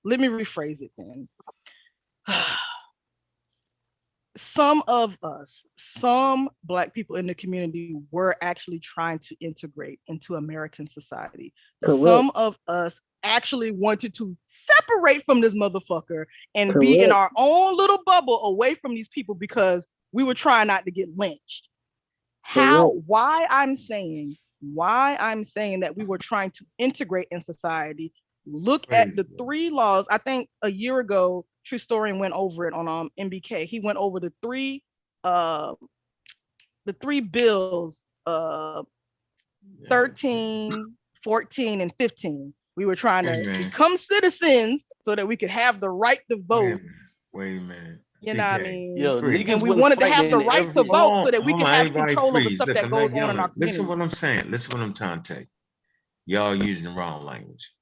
Let me rephrase it then. Some Black people in the community were actually trying to integrate into American society. Correct. Some of us actually wanted to separate from this motherfucker and be in our own little bubble away from these people because we were trying not to get lynched. Why I'm saying that we were trying to integrate in society. Look at the 3 laws. I think a year ago, True Story went over it on MBK. He went over the 3 bills, 13, 14, and 15. We were trying to become citizens so that we could have the right to vote. Wait a minute. You know what I mean? Yo, and we wanted to have the right to vote so that we could have control over stuff that goes on in our community. Listen what I'm saying. Listen what I'm trying to tell you. Y'all using the wrong language.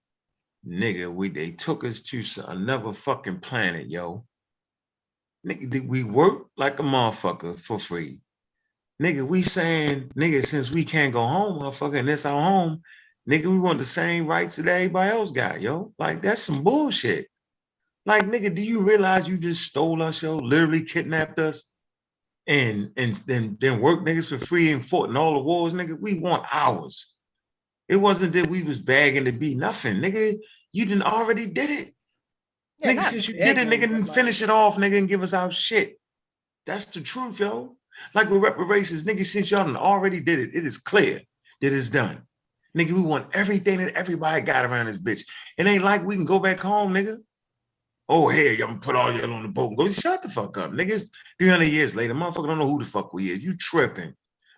Nigga, they took us to another fucking planet, yo. Nigga, we work like a motherfucker for free. Nigga, we saying, nigga, since we can't go home, motherfucker, and it's our home, nigga, we want the same rights that everybody else got, yo. Like, that's some bullshit. Like, nigga, do you realize you just stole us, yo? Literally kidnapped us and then worked niggas for free and fought in all the wars, nigga? We want ours. It wasn't that we was begging to be nothing, nigga. You didn't already did it. Yeah, nigga, since you did it, nigga, didn't finish it off, nigga, and give us our shit. That's the truth, yo. Like with reparations, nigga, since y'all done already did it, it is clear that is done. Nigga, we want everything that everybody got around this bitch. It ain't like we can go back home, nigga. Oh, here, y'all gonna put all y'all on the boat and go. Shut the fuck up, nigga. It's 300 years later. Motherfucker don't know who the fuck we is. You tripping.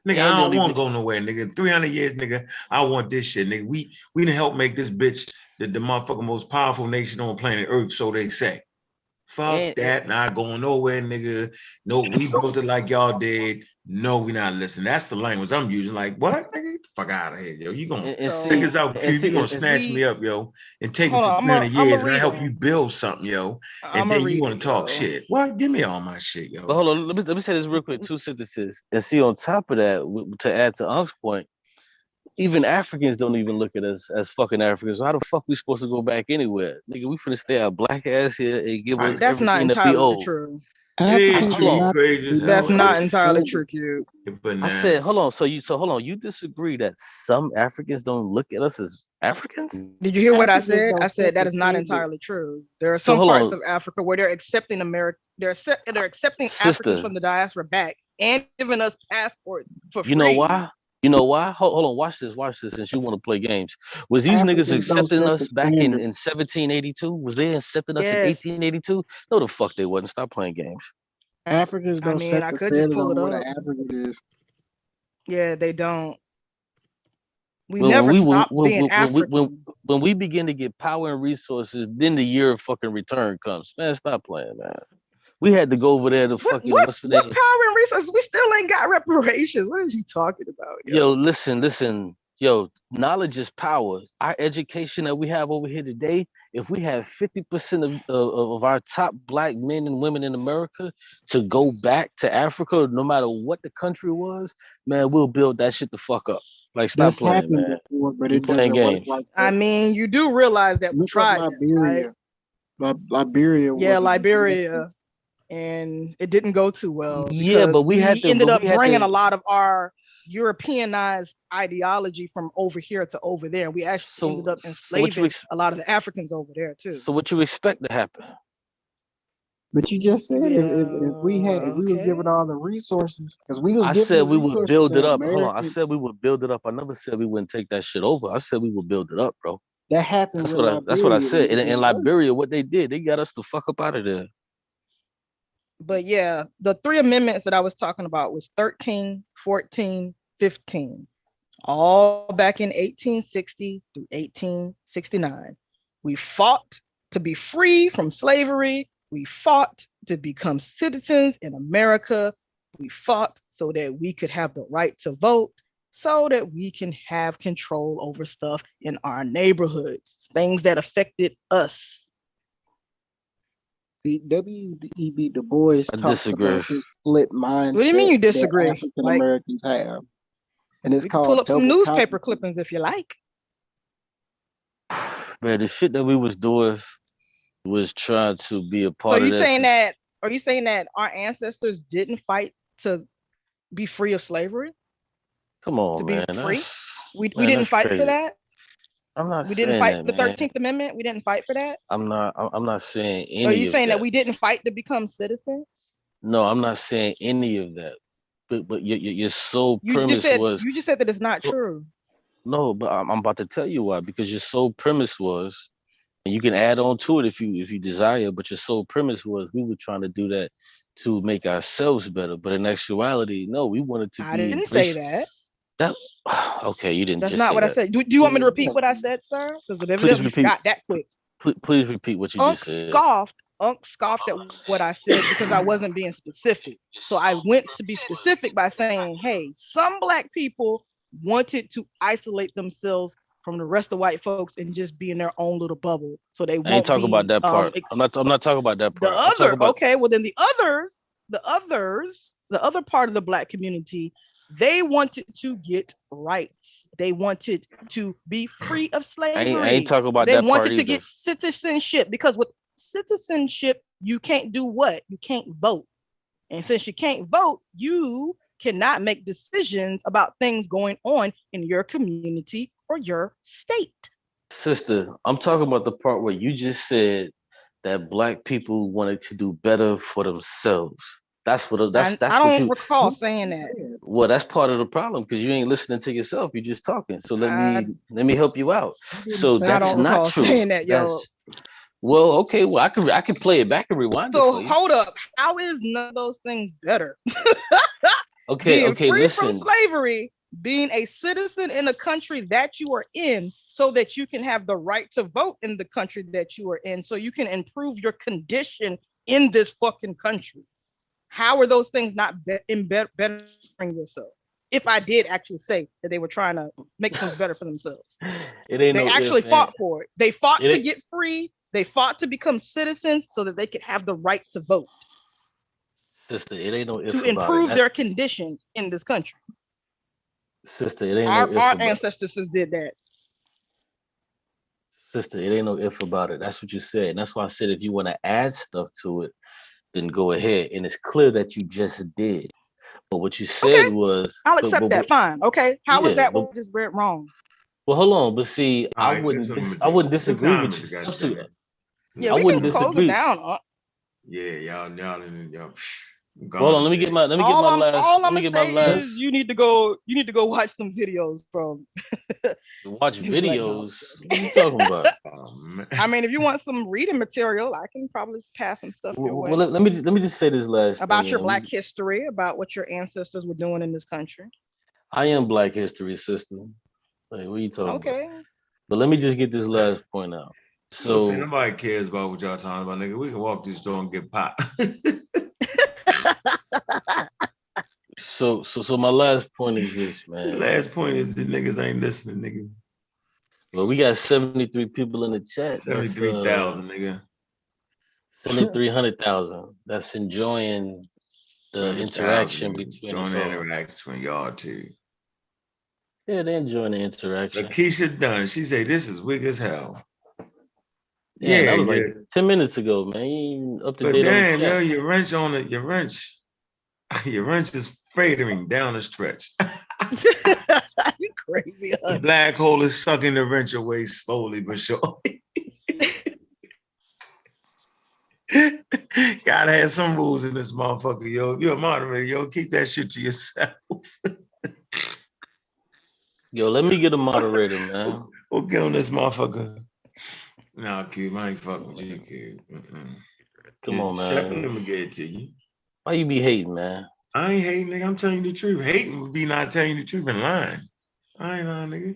Nigga, I don't want to go nowhere, nigga. 300 years, nigga. I want this shit, nigga. We didn't help make this bitch the motherfucking most powerful nation on planet Earth, so they say. Fuck that, not going nowhere, nigga. No, we built it like y'all did. No, we not listening. That's the language I'm using. Like, what? Nigga, get the fuck out of here, yo. You gonna take us out, Q. You gonna snatch me up, yo, and take me for 300 years, and I help you build something, yo. And then you want to talk shit. What? Give me all my shit, yo. But hold on, let me say this real quick, 2 sentences. And see, on top of that, to add to Unc's point, even Africans don't even look at us as fucking Africans. So how the fuck we supposed to go back anywhere? Nigga, we finna stay our black ass here and give us that's not everything that we entirely owe. true. It is true, crazy as hell. That's not entirely true, Q. I said, hold on. So hold on. You disagree that some Africans don't look at us as Africans? Did you hear what I said? I said that is not entirely true. There are some parts of Africa where they're accepting America. They're accepting Africans from the diaspora back and giving us passports for free. You know why? You know why? Hold on, watch this, since you want to play games. Was these niggas accepting us back in 1782? Was they accepting us in 1882? No, the fuck they wasn't. Stop playing games. Africans don't set the standard on what an African is. Yeah, they don't. We never stopped being African. When we begin to get power and resources, then the year of fucking return comes. Man, stop playing, man. We had to go over there to fucking what power and resources? We still ain't got reparations. What are you talking about? Yo, listen. Yo, knowledge is power. Our education that we have over here today, if we have 50% of our top black men and women in America to go back to Africa, no matter what the country was, man, we'll build that shit the fuck up. Like, stop playing, man. Before, but it doesn't work like that. I mean, you do realize that we tried Liberia. That, right? Liberia. Yeah, Liberia. And it didn't go too well. Yeah, but we ended up bringing a lot of our Europeanized ideology from over here to over there. We actually ended up enslaving a lot of the Africans over there too. So what you expect to happen? But you just said if we was given all the resources, because we was. I said we would build it up. Hold on, I said we would build it up. I never said we wouldn't take that shit over. I said we would build it up, bro. That happened. That's what I said. In Liberia, what they did, they got us the fuck up out of there. But yeah, the 3 amendments that I was talking about was 13, 14, 15, all back in 1860 through 1869. We fought to be free from slavery. We fought to become citizens in America. We fought so that we could have the right to vote, so that we can have control over stuff in our neighborhoods, things that affected us. W.E.B. Du Bois talks about this split mindset. What do you mean you disagree? African Americans have, and it's called. Pull up some newspaper clippings if you like. Man, the shit that we was doing was trying to be a part of. Are you saying that our ancestors didn't fight to be free of slavery? Come on, to be man. free. We didn't fight for that. I'm not. We didn't fight the 13th Amendment. We didn't fight for that. I'm not saying any. Are you saying that we didn't fight to become citizens? No, I'm not saying any of that. But your sole premise was. You just said that it's not true. No, but I'm about to tell you why. Because your sole premise was, and you can add on to it if you desire. But your sole premise was we were trying to do that to make ourselves better. But in actuality, no, we wanted to. I didn't say that. Okay, you didn't. That's not what I said. Do you want me to repeat what I said, sir? Because evidently you forgot that quick. Please repeat what you just said. Unc scoffed at what I said because I wasn't being specific. So I went to be specific by saying, hey, some black people wanted to isolate themselves from the rest of white folks and just be in their own little bubble. So they won't. I ain't talking about that part. I'm not talking about that part. Well then the other part of the black community, they wanted to get rights. They wanted to be free of slavery. I ain't talking about that part. They wanted to get citizenship, because with citizenship, you can't do what? You can't vote. And since you can't vote, you cannot make decisions about things going on in your community or your state. Sister, I'm talking about the part where you just said that black people wanted to do better for themselves. That's what I what don't you. recall saying that. Well, that's part of the problem because you ain't listening to yourself. You're just talking. So let I me help you out. So I that's don't not recall true. saying that, yo. That's well, okay. Well, I can play it back and rewind it So for you. hold up. How is none of those things better? Okay, Being okay. free from Listen. slavery, being a citizen in a country that you are in, so that you can have the right to vote in the country that you are in, so you can improve your condition in this fucking country. How are those things not bettering yourself? If I did actually say that they were trying to make things better for themselves, It ain't they no actually if, fought for it. They fought it to ain't- get free. They fought to become citizens so that they could have the right to vote, sister. It ain't no if to about it. improve their condition in this country. Sister, it ain't no if Our about ancestors did that. Sister, it ain't no if about it. That's what you said. And that's why I said if you want to add stuff to it, then go ahead. And it's clear that you just did. But what you said Okay, was I'll accept that. Fine. Okay. How was yeah, that but what I just read wrong? well, hold on. But see, All right, this is what I'm gonna I do. wouldn't What disagree time with is it, you. goddammit? Yeah, I we wouldn't can close it disagree. down. Yeah, y'all, I'm Hold gone on, let me today. get my All I'm let me gonna get my say last is you need to go watch some videos from watch Black knowledge. videos. What are you talking about? Oh, man. I mean, if you want some reading material, I can probably pass some stuff your way Well, let me just say this last about thing. your Black history, about what your ancestors were doing in this country. I am Black history, sister. Like, what are you talking about? Okay. But let me just get this last point out. So see, So nobody cares about what y'all talking about, nigga. We can walk this door and get popped. so my last point is this, The man. last point is the niggas ain't listening, nigga. Well, we got 73 people in the chat. That's 73,000, nigga. 7,300,000. That's enjoying the 100,000, interaction nigga. between Join us the all. interaction between y'all two. Yeah, they're enjoying the interaction. Lakeisha Dunn, she say this is weak as hell. Yeah, Yeah, that was yeah. like 10 minutes ago, man. You ain't up to But date on the damn, yo, chat. your wrench on it, your wrench is fading down the stretch. You crazy. The black hole is sucking the wrench away slowly but surely. Gotta have some rules in this motherfucker, yo. If you're a moderator, yo, keep that shit to yourself. Yo, let me get a moderator, man. We'll get on this motherfucker. Nah, Cube, I ain't fucking with you, Cube. Come on, Chef, man. let me get it to you. Why you be hating, man? I ain't hating, nigga. I'm telling you the truth. Hating would be not telling you the truth and lying. I ain't lying, nigga.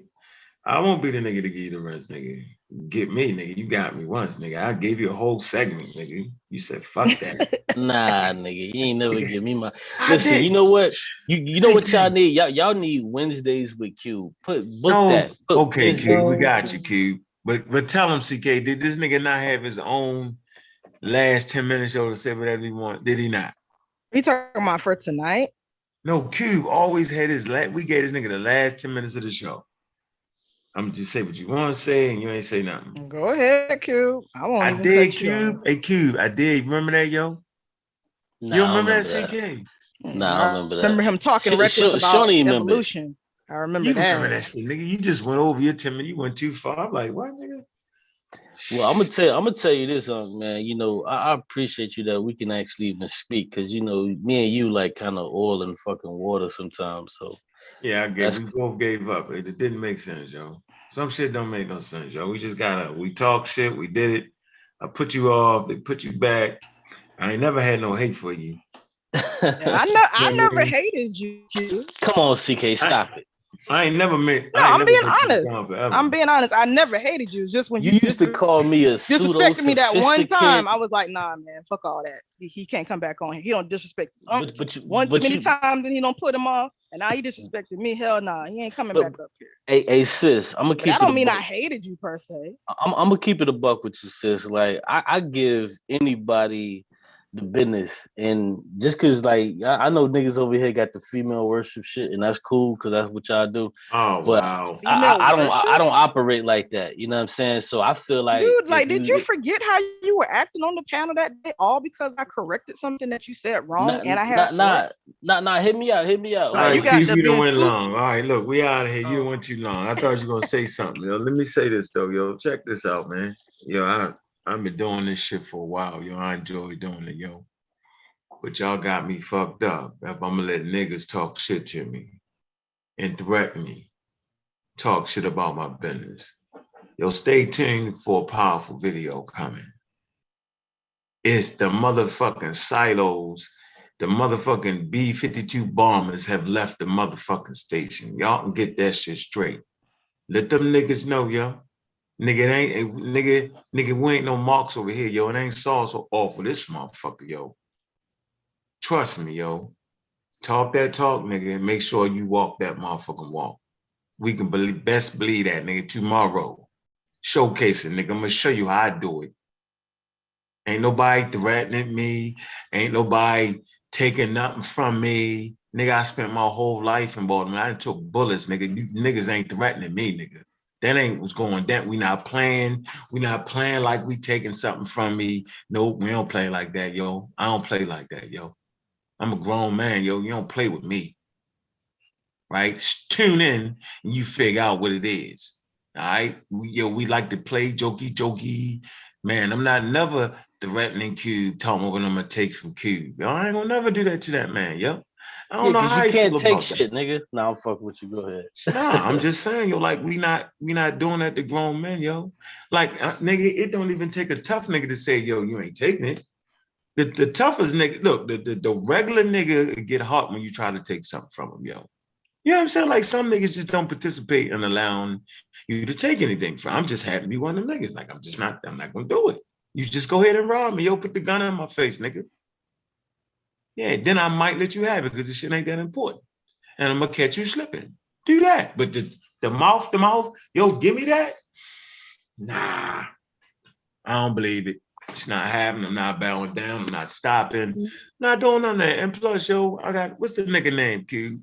I won't be the nigga to give you the rest, nigga. Get me, nigga. You got me once, nigga. I gave you a whole segment, nigga. You said, fuck that. Nah, nigga, you ain't never give me my. I Listen, did. you know what? You know what CK. y'all need? Y'all need Wednesdays with Q. Book No, that. Book okay, Wednesdays Q, we with got Q. you, Q. But tell him, CK, did this nigga not have his own last 10 minutes show to say whatever he want? Did he not? We talking about for tonight? No, Q always had his we gave this nigga the last 10 minutes of the show. I'm just say what you want to say, and you ain't say nothing. Go ahead, Q. I won't I even did, cut you off. Cube. Hey, Cube, I did. Remember that, yo? Nah, You I don't remember that, remember that. CK? Nah, I I don't remember that. remember him talking reckless about Shawnee remember it. evolution. I remember You that. remember that shit, nigga. You just went over your 10 minutes. You went too far. I'm like, what, nigga? Well, I'm gonna tell you this, man. You know, I appreciate you that we can actually even speak, cause you know, me and you like kind of oil and fucking water sometimes. So Yeah, that's we both gave up. It didn't make sense, yo. Some shit don't make no sense, yo. We just we talk shit, we did it. I put you off, they put you back. I ain't never had no hate for you. Yeah, I never hated you, Q. Come on, CK, stop it. I ain't never met. No, I'm being honest. I'm being honest. I never hated you. Just when You used to call me a pseudo disrespected me that one time, sophisticated. I was like, nah, man, fuck all that. He can't come back on here. He don't disrespect But too many times, then he don't put him on. And now he disrespected me. Hell nah, he ain't coming back up here. Hey, sis, I'm gonna keep it. That don't mean I hated you per se. I'm gonna keep it a buck with you, sis. Like I give anybody the business, and just cause like I know niggas over here got the female worship shit, and that's cool because that's what y'all do. Oh but wow, I don't operate like that. You know what I'm saying? So I feel like, dude, like, did you forget how you were acting on the panel that day? All because I corrected something that you said wrong, and I had not hit me out. All right, you got you done went long. All right, look, we out of here. You went too long. I thought you were gonna say something. Yo, let me say this though, yo. Check this out, man. Yo, I've been doing this shit for a while, yo. I enjoy doing it, yo. But y'all got me fucked up if I'm gonna let niggas talk shit to me and threaten me, talk shit about my business. Yo, stay tuned for a powerful video coming. It's the motherfucking silos. The motherfucking B-52 bombers have left the motherfucking station. Y'all can get that shit straight. Let them niggas know, yo. Nigga, we ain't no marks over here, yo. It ain't sauce off of this motherfucker, yo. Trust me, yo. Talk that talk, nigga, and make sure you walk that motherfucking walk. We can best believe that, nigga, tomorrow. Showcase it, nigga. I'm gonna show you how I do it. Ain't nobody threatening me. Ain't nobody taking nothing from me. Nigga, I spent my whole life in Baltimore. I took bullets, nigga. You niggas ain't threatening me, nigga. That ain't what's going down. We not playing. We not playing like we taking something from me. Nope, we don't play like that, yo. I don't play like that, yo. I'm a grown man, yo. You don't play with me. Right? Tune in and you figure out what it is. All right. We like to play jokey. Man, I'm not never threatening Cube, telling me what I'm gonna take from Cube. Yo, I ain't gonna never do that to that man, yo. I don't know because how you he can't feel take about shit, that. nigga. Nah, I'm fucking with you. Go ahead. Nah, I'm just saying, yo, like we not doing that to grown men, yo. Like, nigga, it don't even take a tough nigga to say, yo, you ain't taking it. The toughest nigga, look, the regular nigga get hot when you try to take something from him, yo. You know what I'm saying? Like some niggas just don't participate in allowing you to take anything from. I'm just happy to be one of them niggas. Like I'm not gonna do it. You just go ahead and rob me. Yo, put the gun in my face, nigga. Yeah, then I might let you have it because this shit ain't that important. And I'm gonna catch you slipping. Do that. But the mouth, yo, give me that. Nah, I don't believe it. It's not happening. I'm not bowing down. I'm not stopping. Not doing none of that. And plus, yo, I got what's the nigga name, Q?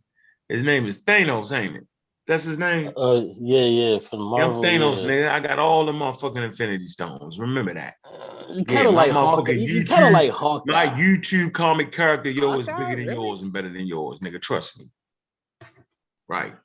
His name is Thanos, ain't it? That's his name. Yeah, for the Yeah, I'm Marvel. Thanos, Yeah. nigga. I got all the motherfucking Infinity Stones. Remember that. You Yeah, kind of my like Hawkeye. motherfucking You kind of YouTube, like my Hawkeye. YouTube comic character, yo, is Hawkeye, bigger than really? yours and better than yours, nigga. Trust me. Right.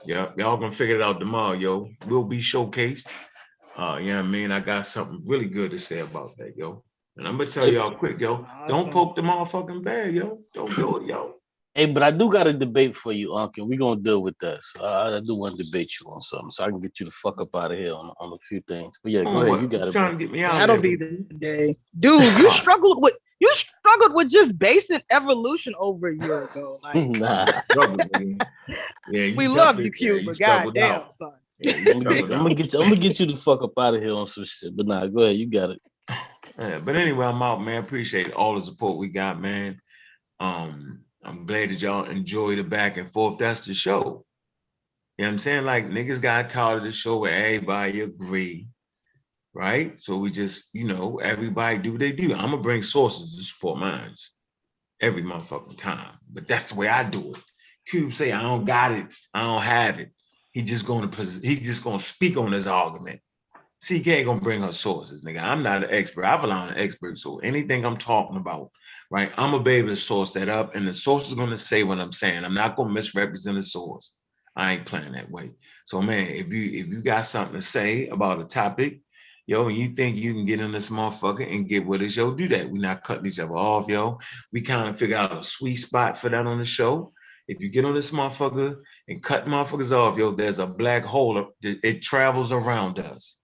Yep. Y'all gonna figure it out tomorrow, yo. We'll be showcased. You know what I mean? I got something really good to say about that, yo. And I'm gonna tell y'all quick, yo. Don't Awesome. poke the motherfucking bear, yo. Don't do it, yo. Hey, but I do got a debate for you, Uncle. We're gonna deal with that. So I do want to debate you on something, so I can get you the fuck up out of here on a few things. But yeah, go ahead. You got What's it, bro. trying to get me out That'll of be there? the day. Dude, you struggled with just basic evolution over a year ago. Like Nah. Yeah, you we love you, definitely- Q, you but struggled goddamn, out. son. Yeah, you I'm struggled out. gonna get you the fuck up out of here on some shit. But nah, go ahead. You got it. Yeah, but anyway, I'm out, man. Appreciate all the support we got, man. I'm glad that y'all enjoy the back and forth. That's the show. You know what I'm saying? Like niggas got tired of the show where everybody agree, right? So we just, everybody do what they do. I'm gonna bring sources to support mines every motherfucking time. But that's the way I do it. Cube say I don't got it, I don't have it. He just gonna speak on his argument. CK ain't gonna bring her sources, nigga. I'm not an expert. I've allowed an expert. So anything I'm talking about, right, I'm gonna be able to source that up, and the source is gonna say what I'm saying. I'm not gonna misrepresent the source. I ain't playing that way. So man, if you got something to say about a topic, yo, and you think you can get in this motherfucker and get with us, yo, do that. We're not cutting each other off, yo. We kind of figure out a sweet spot for that on the show. If you get on this motherfucker and cut motherfuckers off, yo, there's a black hole. It travels around us.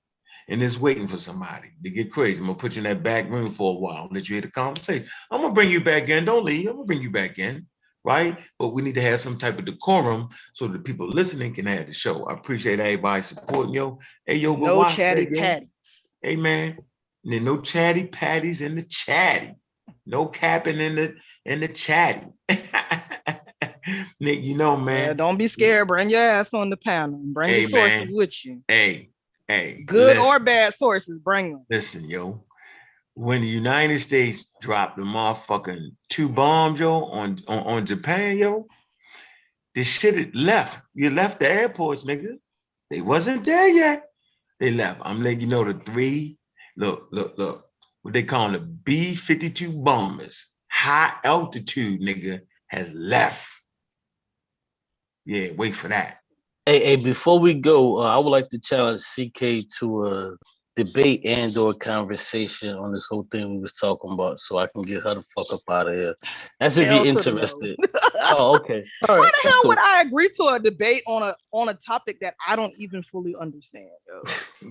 And it's waiting for somebody to get crazy. I'm gonna put you in that back room for a while, let you hear the conversation. I'm gonna bring you back in. Don't leave. I'm gonna bring you back in, right? But we need to have some type of decorum so that the people listening can have the show. I appreciate everybody supporting, yo. Hey, yo, but No watch chatty that, yo. patties. Hey, man. And then no chatty patties in the chatty. No capping in the chatty. Nick, man. Yeah, don't be scared. Bring your ass on the panel. Bring your sources with you. Hey, good or bad sources, bring them. Listen, yo. When the United States dropped the motherfucking 2 bombs, yo, on Japan, yo, this shit had left. You left the airports, nigga. They wasn't there yet. They left. I'm letting you know the 3. Look. What they call the B-52 bombers, high altitude, nigga, has left. Yeah, wait for that. Hey, before we go, I would like to challenge CK to debate and or conversation on this whole thing we was talking about, so I can get her the fuck up out of here. That's if Hell you're to the no. interested. Oh, okay. All Why right. the That's hell cool. would I agree to a debate on a topic that I don't even fully understand? Yo?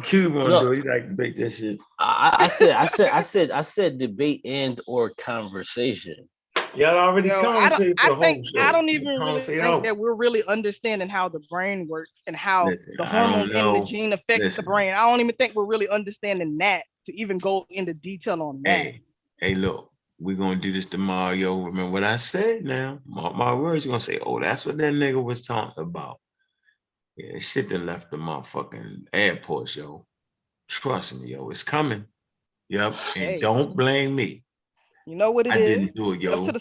Q wanna No. do it. He like debate that shit. I said debate and or conversation. Y'all already Yo, commentated for the whole show. I don't even really Conversate think out. that we're really understanding how the brain works and how Listen, the I don't hormones in the know. gene affect the Listen. brain. I don't even think we're really understanding that to even go into detail on that. Hey, look, we're gonna do this tomorrow, yo. Remember what I said now. My words, you're gonna say, oh, that's what that nigga was talking about. Yeah, shit that left the motherfucking airport, yo. Trust me, yo, it's coming. Yep. And Hey. don't blame me. You know what it I is. didn't do it, Up to yo. the